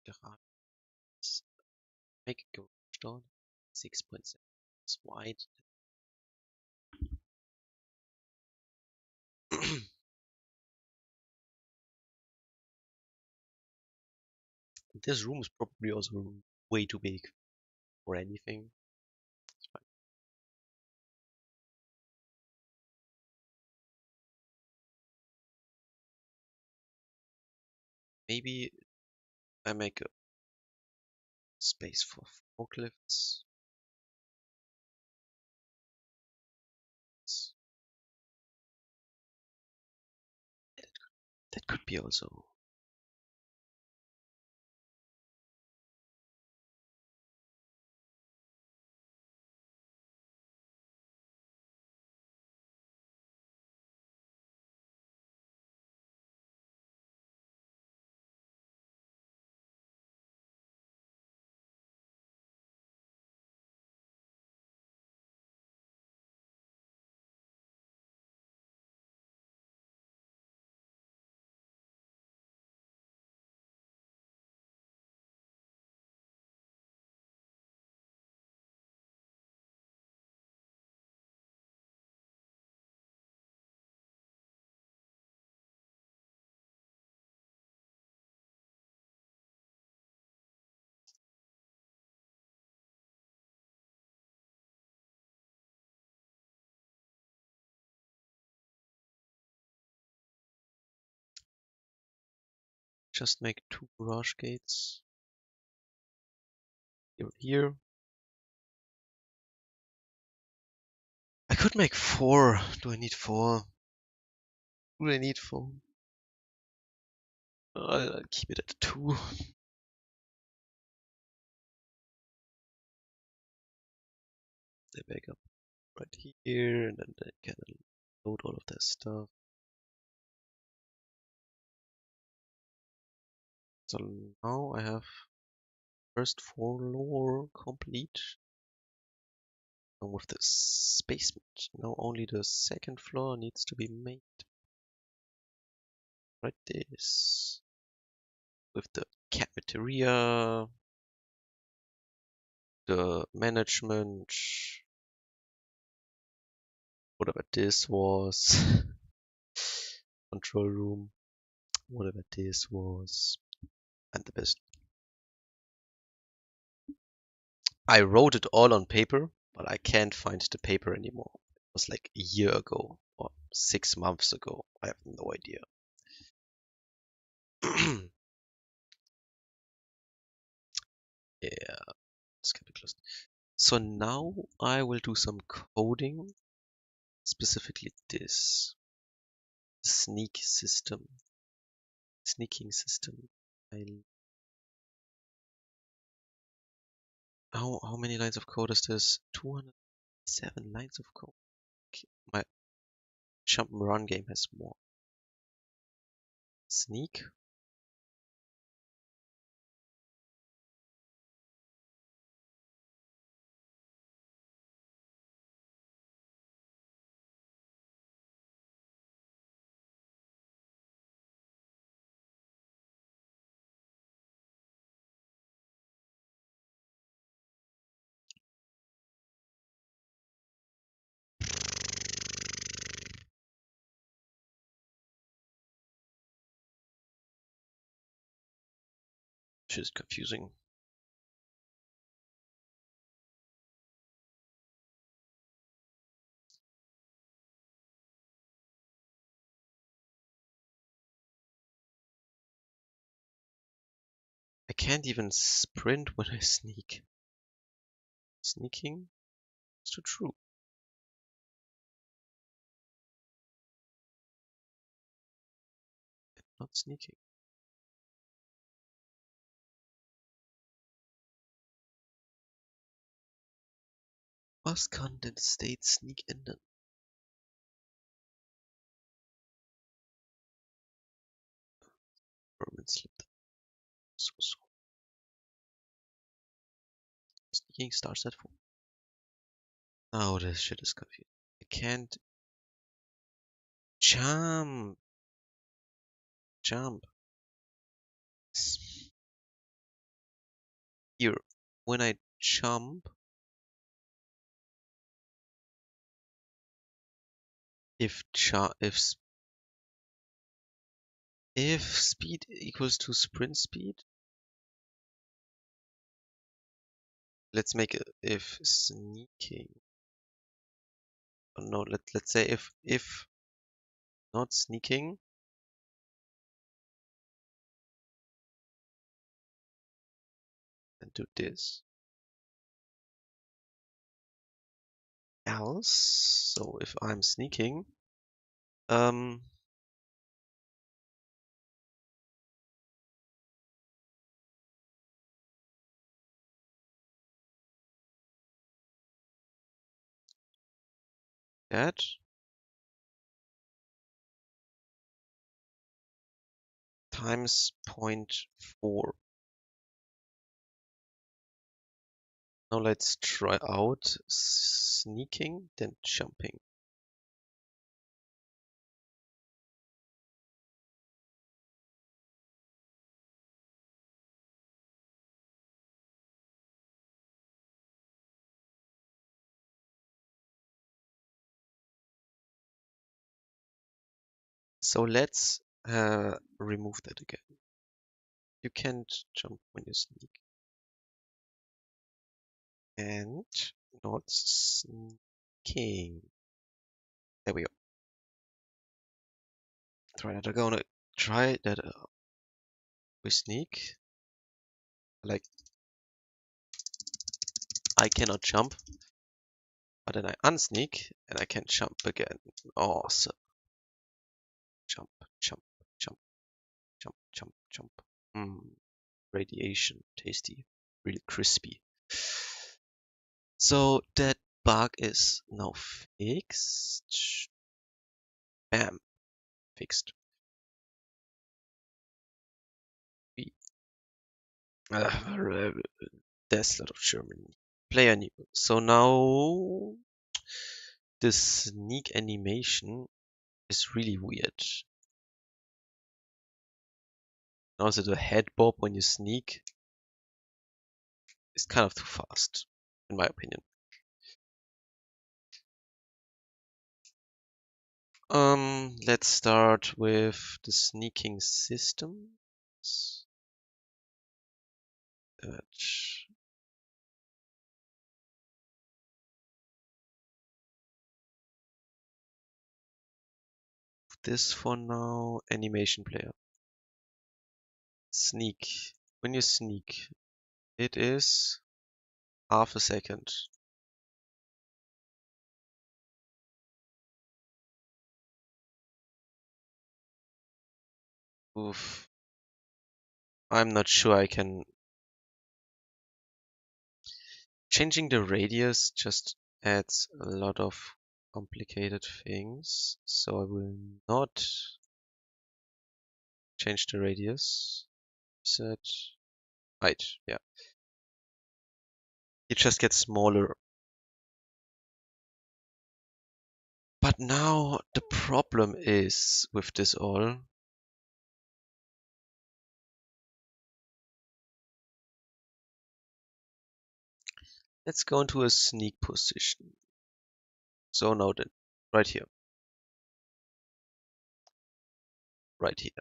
Garage. Make a garage door. 6.7 is wide. This room is probably also way too big for anything. It's fine. Maybe I make a space for forklifts. That could be also. Just make 2 garage gates. Here. I could make 4. Do I need 4? Do I need 4? I'll keep it at 2. They back up. right here, and then they can load all of their stuff. So now I have first floor complete. And with this basement, now only the second floor needs to be made. Right, this with the cafeteria, the management, whatever this was, control room, whatever this was, and the best. I wrote it all on paper, but I can't find the paper anymore. It was like a year ago or 6 months ago. I have no idea. Yeah, this can be closed. So now I will do some coding, specifically this sneaking system. I, how many lines of code is this? 207 lines of code. Okay, my jump and run game has more. Sneak. Which is confusing. I can't even sprint when I sneak. Sneaking is too true. Not sneaking. Was kann denn State Sneak ändern? Permanent slip. So. Sneaking starts at 4. Oh, this shit is confusing. I can't jump. Jump. Here, when I jump, if speed equals to sprint speed, let's make it if sneaking. Oh, no, let's say if not sneaking, and do this. Else, so if I'm sneaking, um, that times 0.4. Now let's try out sneaking, then jumping. So let's remove that again. You can't jump when you sneak. And not sneaking. There we go. Try that. I'm gonna try that we sneak. Like I cannot jump, but then I unsneak and I can jump again. Awesome. Jump, jump, jump, jump, jump, jump. Radiation, tasty, really crispy. So that bug is now fixed. Bam, fixed. There's a lot of German. Player new. So now the sneak animation is really weird. Also the head bob when you sneak is kind of too fast, in my opinion. Let's start with the sneaking system. This for now. Animation player. Sneak. When you sneak, it is half a second. Oof. I'm not sure I can. Changing the radius just adds a lot of complicated things. So I will not change the radius. Set height. Yeah. It just gets smaller. But now the problem is with this all. Let's go into a sneak position. So now then, right here, right here.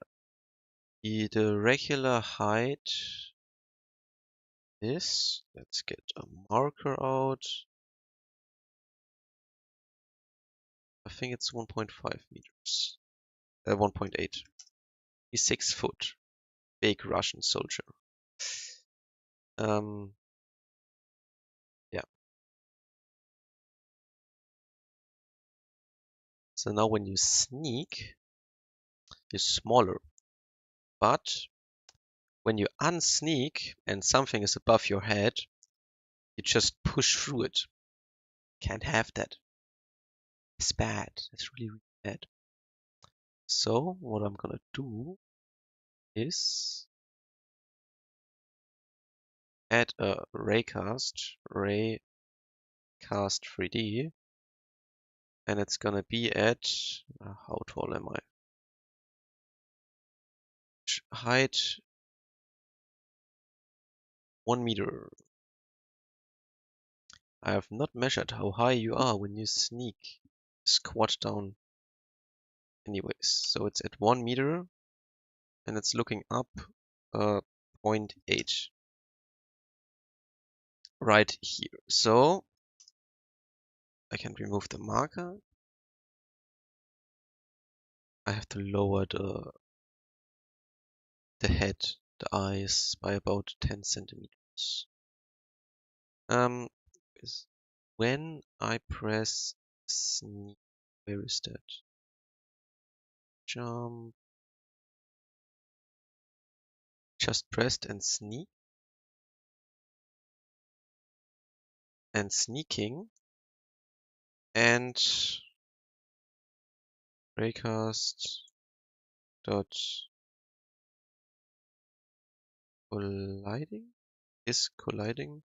The regular height is, let's get a marker out. I think it's 1.5 meters. 1.8. He's 6 foot. Big Russian soldier. Yeah. So now when you sneak, you're smaller. But when you unsneak and something is above your head, you just push through it. Can't have that. It's bad. It's really, really bad. So what I'm gonna do is add a raycast 3D, and it's gonna be at how tall am I? Height 1 meter. I have not measured how high you are when you sneak. Squat down anyways. So it's at 1 meter and it's looking up 0.8 right here. So I can remove the marker. I have to lower the head, the eyes by about 10 centimeters. When I press sneak, where is that? Jump. Just pressed and sneak. And sneaking. And raycast dot colliding is colliding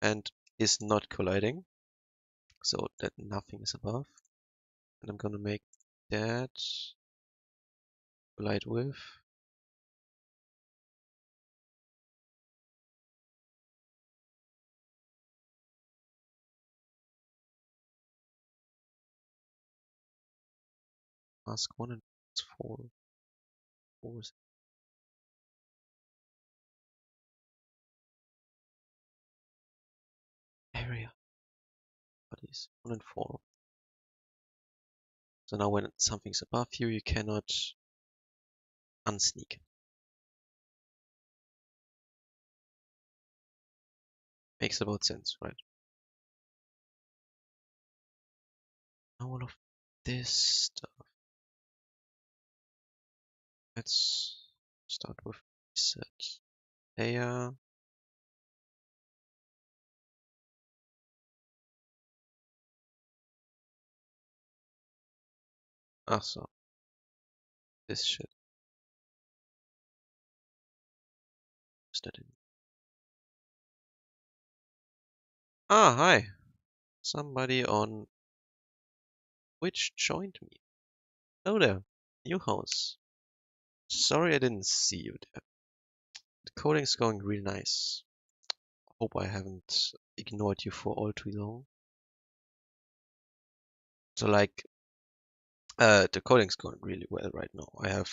and is not colliding, so that nothing is above. And I'm gonna make that collide with mask 1 and 4. Area bodies 1 and 4. So now when something's above you, you cannot unsneak. Makes about sense, right? Now all of this stuff. Let's start with set layer. Ach so, this shit. Is that in? Ah, hi. Somebody on Twitch joined me. Hello there. New house. Sorry I didn't see you there. The coding's going real nice. Hope I haven't ignored you for all too long. So like, the coding's going really well right now. I have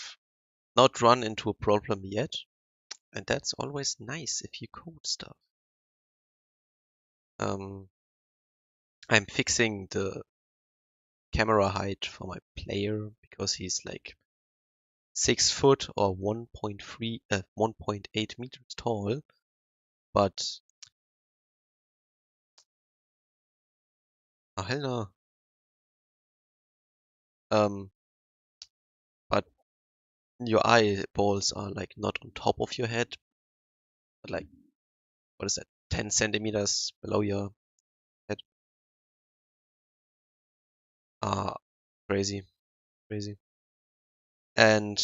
not run into a problem yet, and that's always nice if you code stuff. Um, I'm fixing the camera height for my player because he's like 6 foot or 1.8 meters tall, but oh hell no. Um, but your eyeballs are like not on top of your head, but like what is that, 10 centimeters below your head. Ah, crazy, crazy. And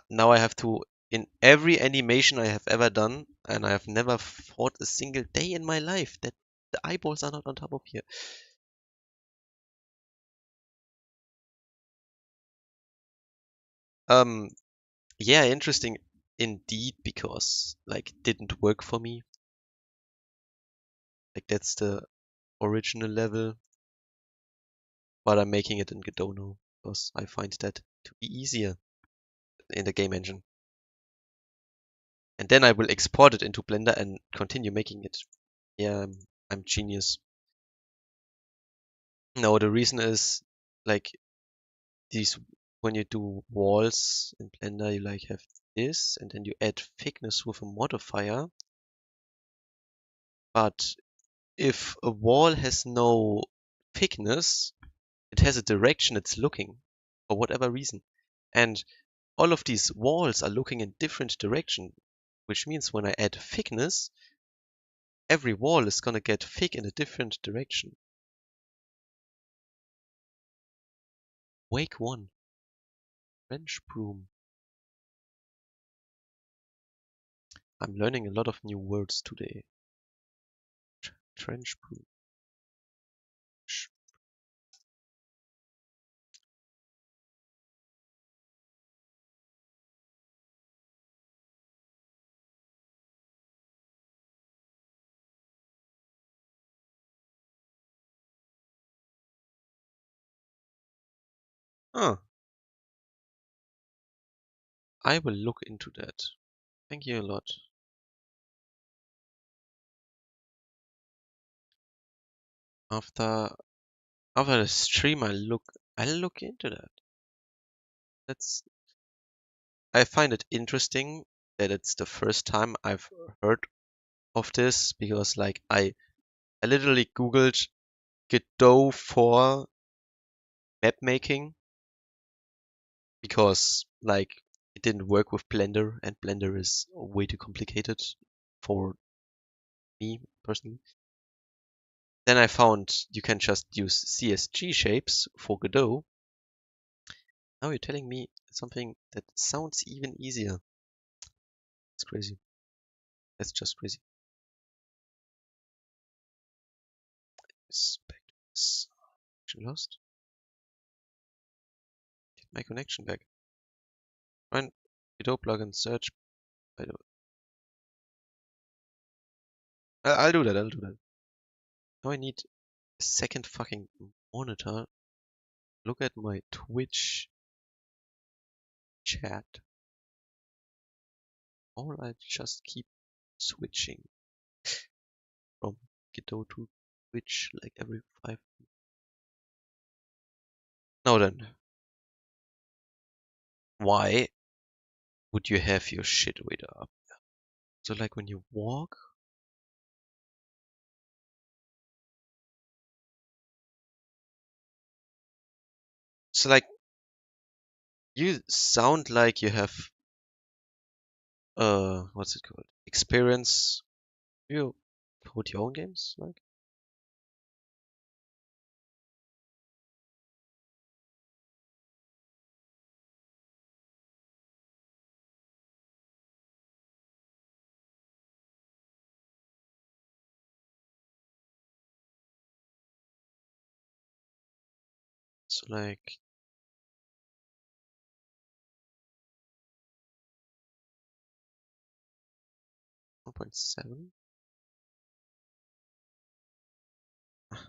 now I have to, in every animation I have ever done, and I have never fought a single day in my life that the eyeballs are not on top of here. Um, yeah, interesting indeed, because like it didn't work for me. Like that's the original level, but I'm making it in Godot now because I find that to be easier in the game engine. And then I will export it into Blender and continue making it. Yeah, I'm genius. No, the reason is like these when you do walls in Blender, you like have this, and then you add thickness with a modifier. But if a wall has no thickness, it has a direction it's looking for whatever reason. And all of these walls are looking in different direction, which means when I add thickness, every wall is gonna get thick in a different direction. Wake 1. French broom. I'm learning a lot of new words today. Trench broom. Ah, I will look into that. Thank you a lot. After after the stream, I'll look into that. That's I find it interesting that it's the first time I've heard of this because like I literally googled Godot for map making because like it didn't work with Blender and Blender is way too complicated for me personally. Then I found you can just use CSG shapes for Godot. Now you're telling me something that sounds even easier. It's crazy. That's just crazy. Inspect this. Connection lost. Get my connection back. Find Godot plugin search. I don't. I'll do that. I'll do that. Now I need a second fucking monitor. Look at my Twitch chat. Or I just keep switching from Godot to Twitch like every 5. Now then, why would you have your shit radar up? So like when you walk, so like you sound like you have what's it called? Experience. You code your own games, like? So like 1.7.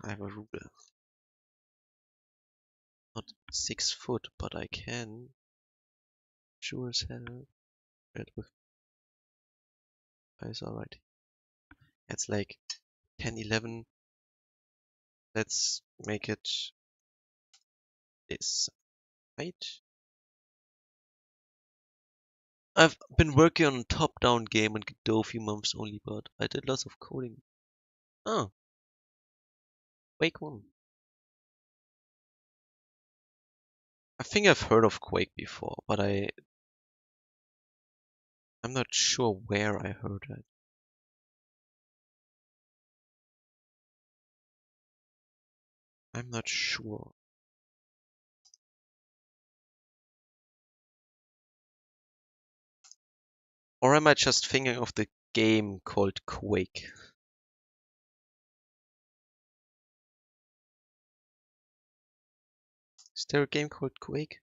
I have a ruler. Not 6 foot, but I can sure as hell it with eyes alright. It's like 10, 11. Let's make it this height. I've been working on a top-down game in Godot a few months only, but I did lots of coding. Oh, Quake 1. I think I've heard of Quake before, but I'm not sure where I heard it. I'm not sure. Or am I just thinking of the game called Quake? Is there a game called Quake?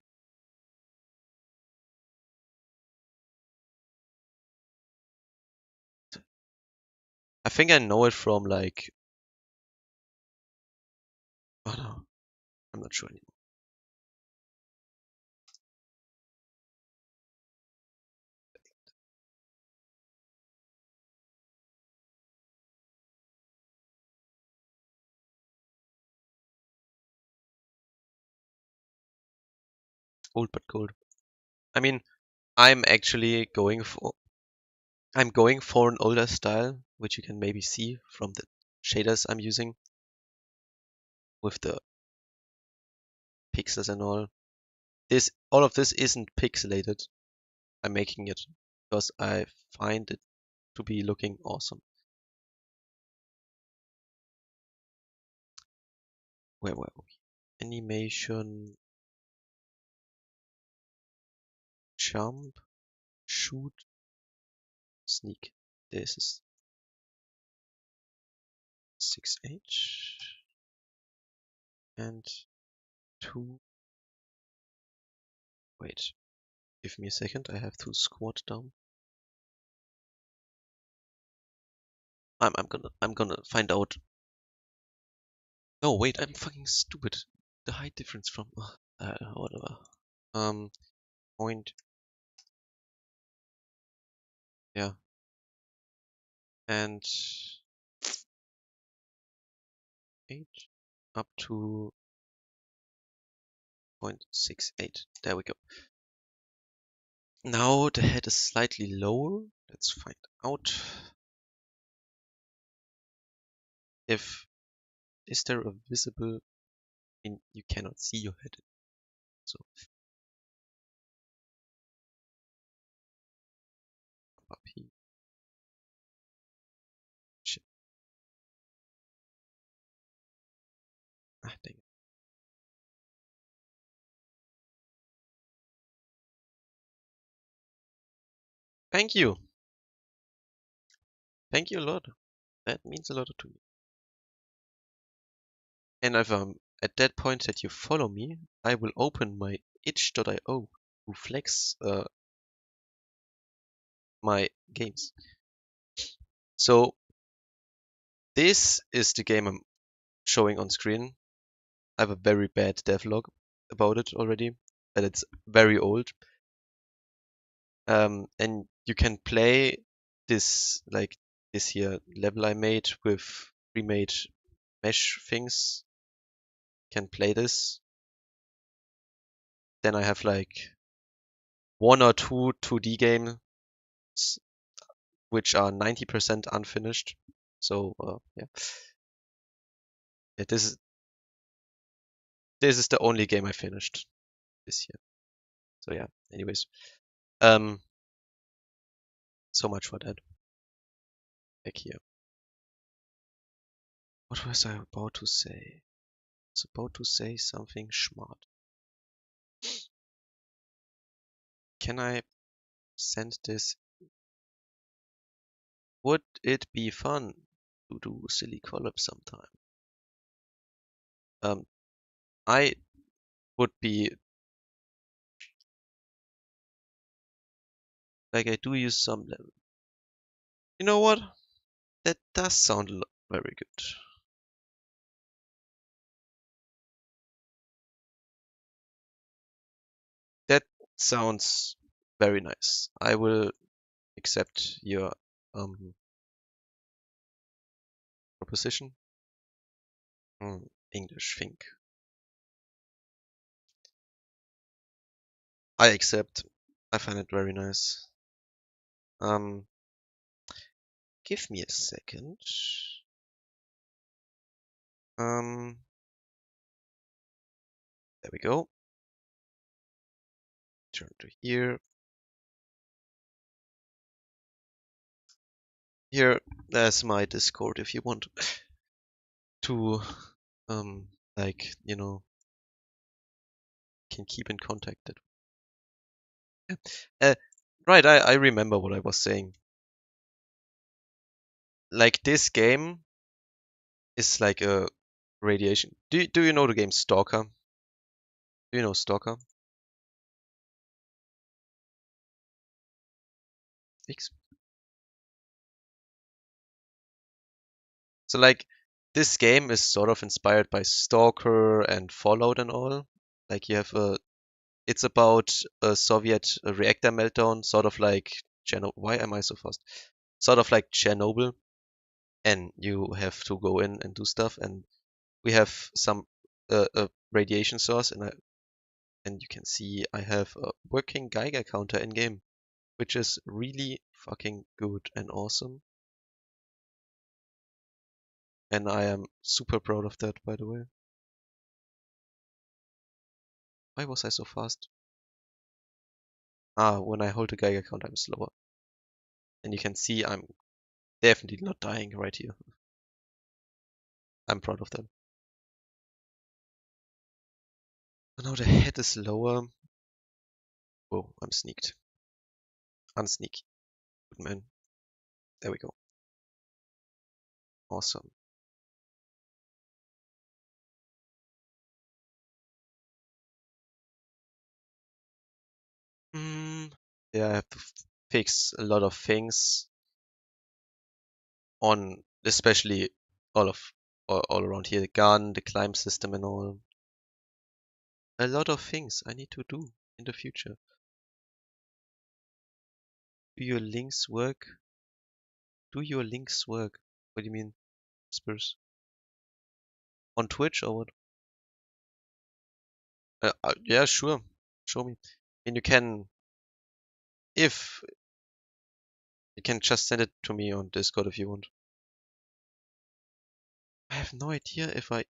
I think I know it from like, oh no, I'm not sure anymore. Old but gold. I mean, I'm actually going for an older style, which you can maybe see from the shaders I'm using with the pixels and all. All of this isn't pixelated. I'm making it because I find it to be looking awesome. Where were we? Animation, jump, shoot, sneak. This is 6H and 2. Wait, give me a second. I have to squat down. I'm gonna find out. No, wait, I'm fucking stupid. The height difference from whatever. Um, point, yeah, and 8 up to 0.68. There we go. Now the head is slightly lower. Let's find out if is there a visible you cannot see your head. So up here. Shit. Ah, dang it. Thank you. Thank you a lot. That means a lot to me. And if at that point that you follow me, I will open my itch.io to flex my games. So this is the game I'm showing on screen. I have a very bad devlog about it already, and it's very old. And you can play this like this here level I made with pre-made mesh things. Can play this. Then I have like 1 or 2 2D games which are 90% unfinished. So yeah. Yeah, this is the only game I finished this year. So yeah. Anyways, um, so much for that. Back here. What was I about to say? I was about to say something smart. Can I send this? Would it be fun to do silly collab sometime? I would be like I do use some level. You know what? That does sound very good. That sounds very nice. I will accept your proposition. English think. I accept. I find it very nice. Um, give me a second. Um, there we go. Turn to here. Here, there's my Discord if you want to, um, like, can keep in contact. Yeah. Right, I remember what I was saying. Like, this game is like a radiation. Do you know the game Stalker? Do you know Stalker? X. So like this game is sort of inspired by Stalker and Fallout and all. Like you have it's about a Soviet reactor meltdown, sort of like Chernobyl. Why am I so fast? Sort of like Chernobyl, and you have to go in and do stuff. And we have some a radiation source, and you can see I have a working Geiger counter in game, which is really fucking good and awesome. And I am super proud of that, by the way. Why was I so fast? Ah, when I hold the Geiger count, I'm slower. And you can see I'm definitely not dying right here. I'm proud of that. And now the head is lower. Whoa, I'm sneaked. Unsneaky. Good man. There we go. Awesome. Yeah, I have to fix a lot of things on, especially all around here. The gun, the climb system and all. A lot of things I need to do in the future. Do your links work? Do your links work? What do you mean, Spurs? On Twitch or what? Yeah, sure. Show me. And if you can just send it to me on Discord if you want. I have no idea if I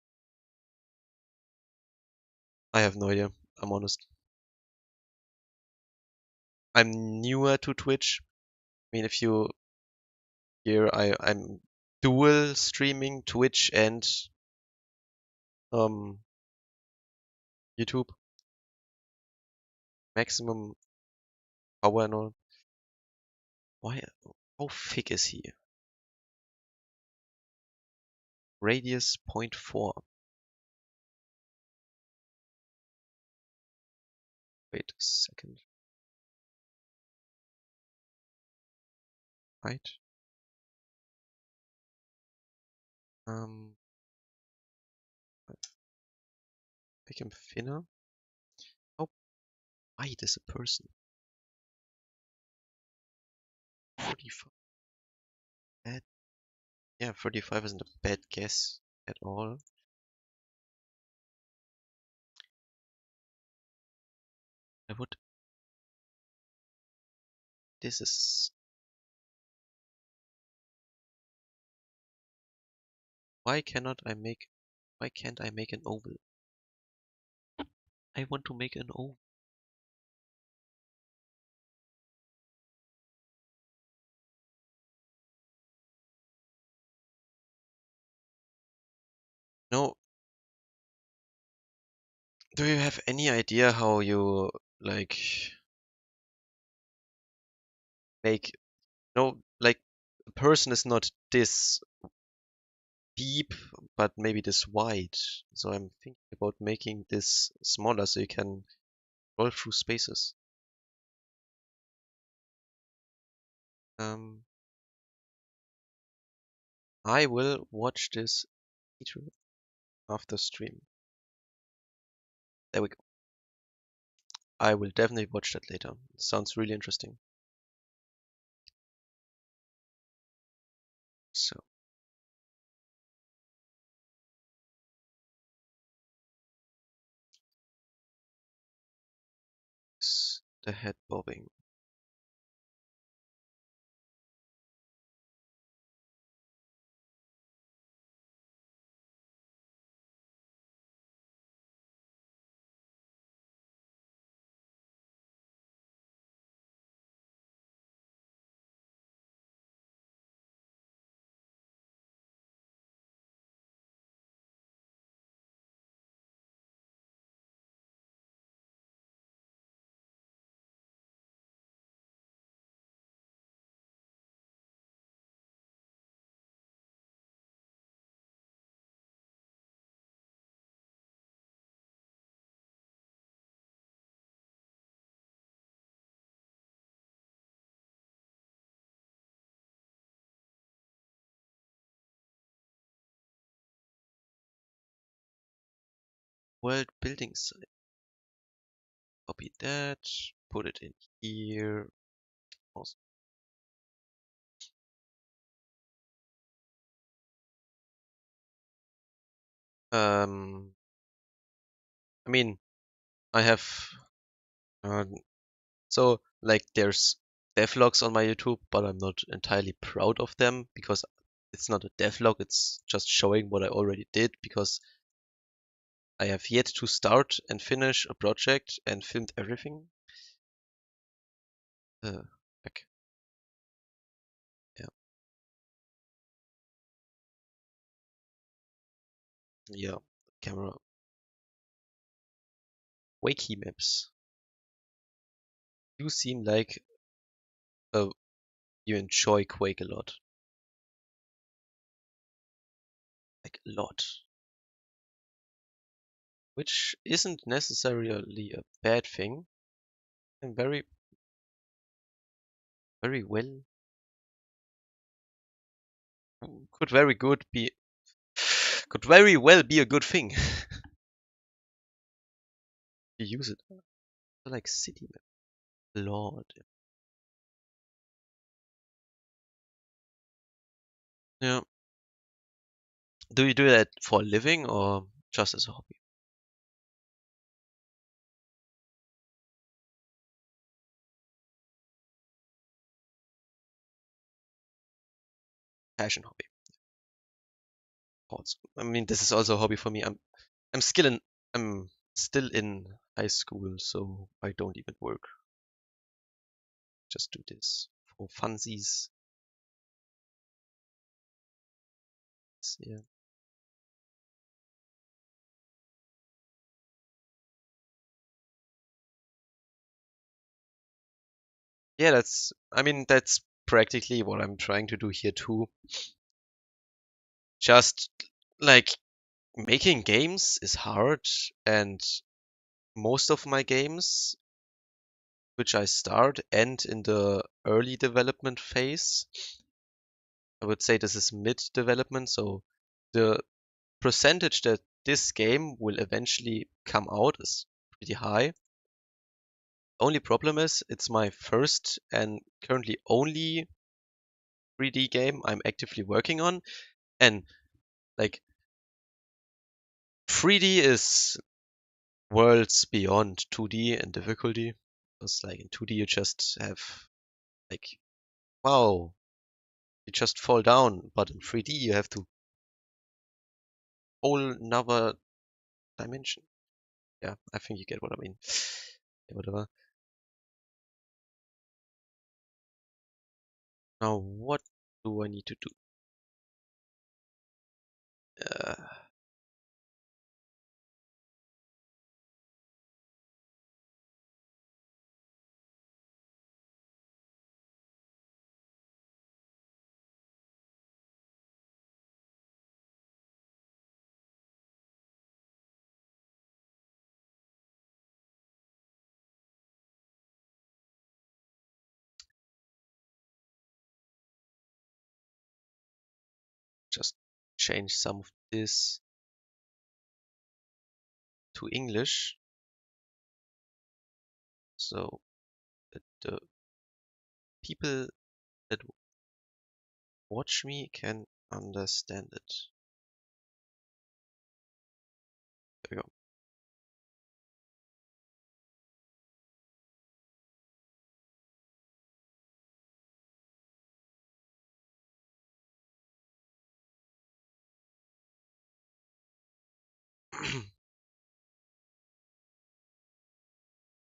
have no idea. I'm honest. I'm newer to Twitch. I mean, if you hear, I'm dual streaming Twitch and um YouTube. Maximum power and all. Why? How thick is he? Radius 0.4. Wait a second. Height. Um, make him thinner. How wide is a person? 45. Bad. Yeah, 35 isn't a bad guess at all. I would. This is. Why cannot I make? Why can't I make an oval? I want to make an oval. No. Do you have any idea how you like make? No, like a person is not this deep, but maybe this wide. So I'm thinking about making this smaller so you can roll through spaces. Um, I will watch this later after stream. There we go. I will definitely watch that later. Sounds really interesting. So, the head bobbing. World building site. Copy that. Put it in here. Awesome. I mean, I have uh, so like there's devlogs on my YouTube, but I'm not entirely proud of them because it's not a devlog. It's just showing what I already did because I have yet to start and finish a project and filmed everything. Uh, back. Yeah, yeah. Camera. Wakey maps. You seem like uh, you enjoy Quake a lot. Like a lot. Which isn't necessarily a bad thing. And very well. Could very good be. Could very well be a good thing. You use it. Like city map. Lord. Yeah. Do you do that for a living or just as a hobby? Passion hobby. Also. I mean, this is also a hobby for me. I'm still in I'm still in high school, so I don't even work. Just do this for funsies. Yeah. Yeah, I mean, that's practically what I'm trying to do here too. Just like making games is hard, and most of my games, which I start, end in the early development phase. I would say this is mid development, so the percentage that this game will eventually come out is pretty high. Only problem is it's my first and currently only 3D game I'm actively working on, and like 3D is worlds beyond 2D in difficulty. Because like in 2D you just have like wow, you just fall down, but in 3D you have to whole another dimension. Yeah, I think you get what I mean. Yeah, whatever. Now what do I need to do? Uh, just change some of this to English so that the people that watch me can understand it. There we go.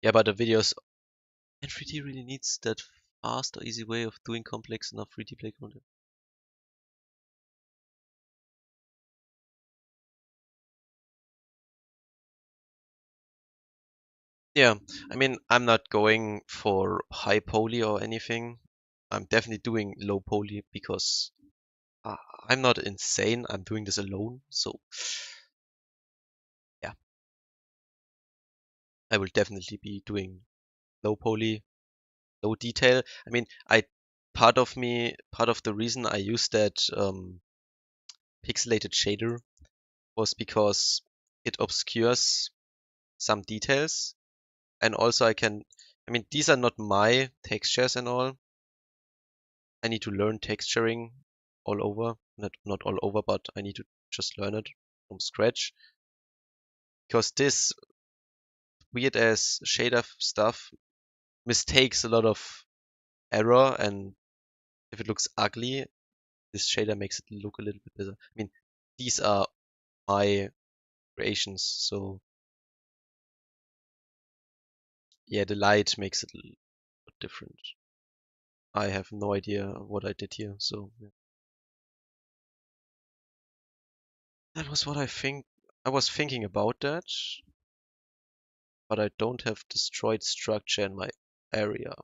Yeah, but the videos and 3D really needs that fast or easy way of doing complex enough 3D play content. Yeah, I mean, I'm not going for high poly or anything. I'm definitely doing low poly because uh, I'm not insane. I'm doing this alone. So yeah, I will definitely be doing low poly, low detail. I mean, part of the reason I used that pixelated shader was because it obscures some details, and also I mean, these are not my textures and all. I need to learn texturing all over, not all over, but I need to just learn it from scratch because this weird ass shader stuff mistakes a lot of error, and if it looks ugly, this shader makes it look a little bit better. I mean, these are my creations, so yeah, the light makes it a little bit different. I have no idea what I did here, so yeah. That was what I think. I was thinking about that, but I don't have destroyed structure in my area,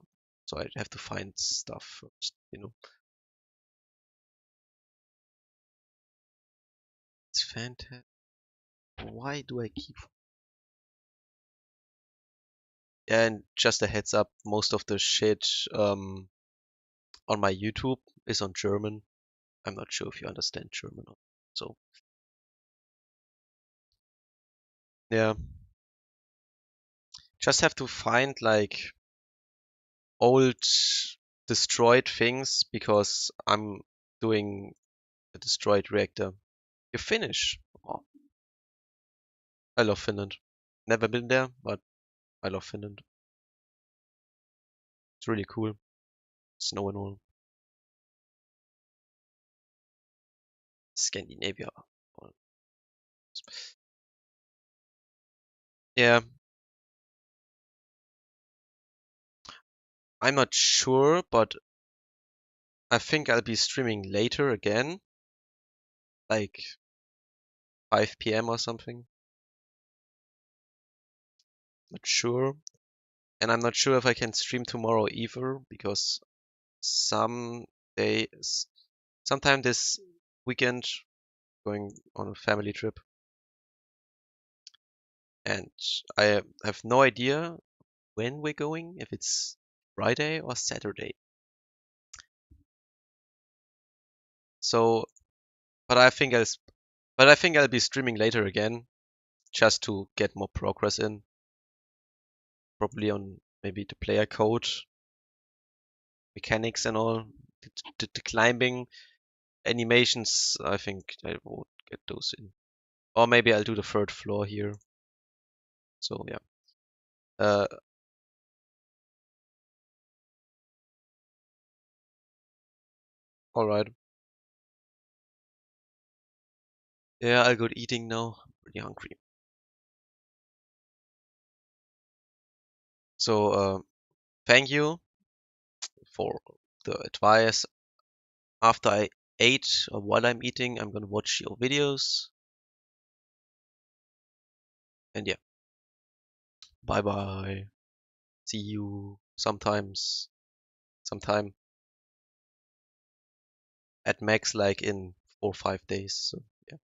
so I have to find stuff first, you know. It's fantastic. Why do I keep? And just a heads up, most of the shit on my YouTube is on German. I'm not sure if you understand German. So yeah, just have to find like old destroyed things because I'm doing a destroyed reactor. You finish. Oh, I love Finland. Never been there, but I love Finland. It's really cool. Snow and all. Scandinavia. Yeah, I'm not sure, but I think I'll be streaming later again, like 5 p.m. or something. Not sure. And I'm not sure if I can stream tomorrow either because some days, sometime this weekend, going on a family trip, and I have no idea when we're going, if it's Friday or Saturday. So, but I think I'll be streaming later again just to get more progress in, probably on maybe the player code, mechanics and all, the climbing animations. I think I won't get those in, or maybe I'll do the third floor here. So yeah. Uh, all right. Yeah, I'll go eating now. I'm pretty hungry. So thank you for the advice. After I ate or while I'm eating, I'm gonna watch your videos. And yeah, bye bye. See you sometime at max, like in 4 or 5 days. So yeah.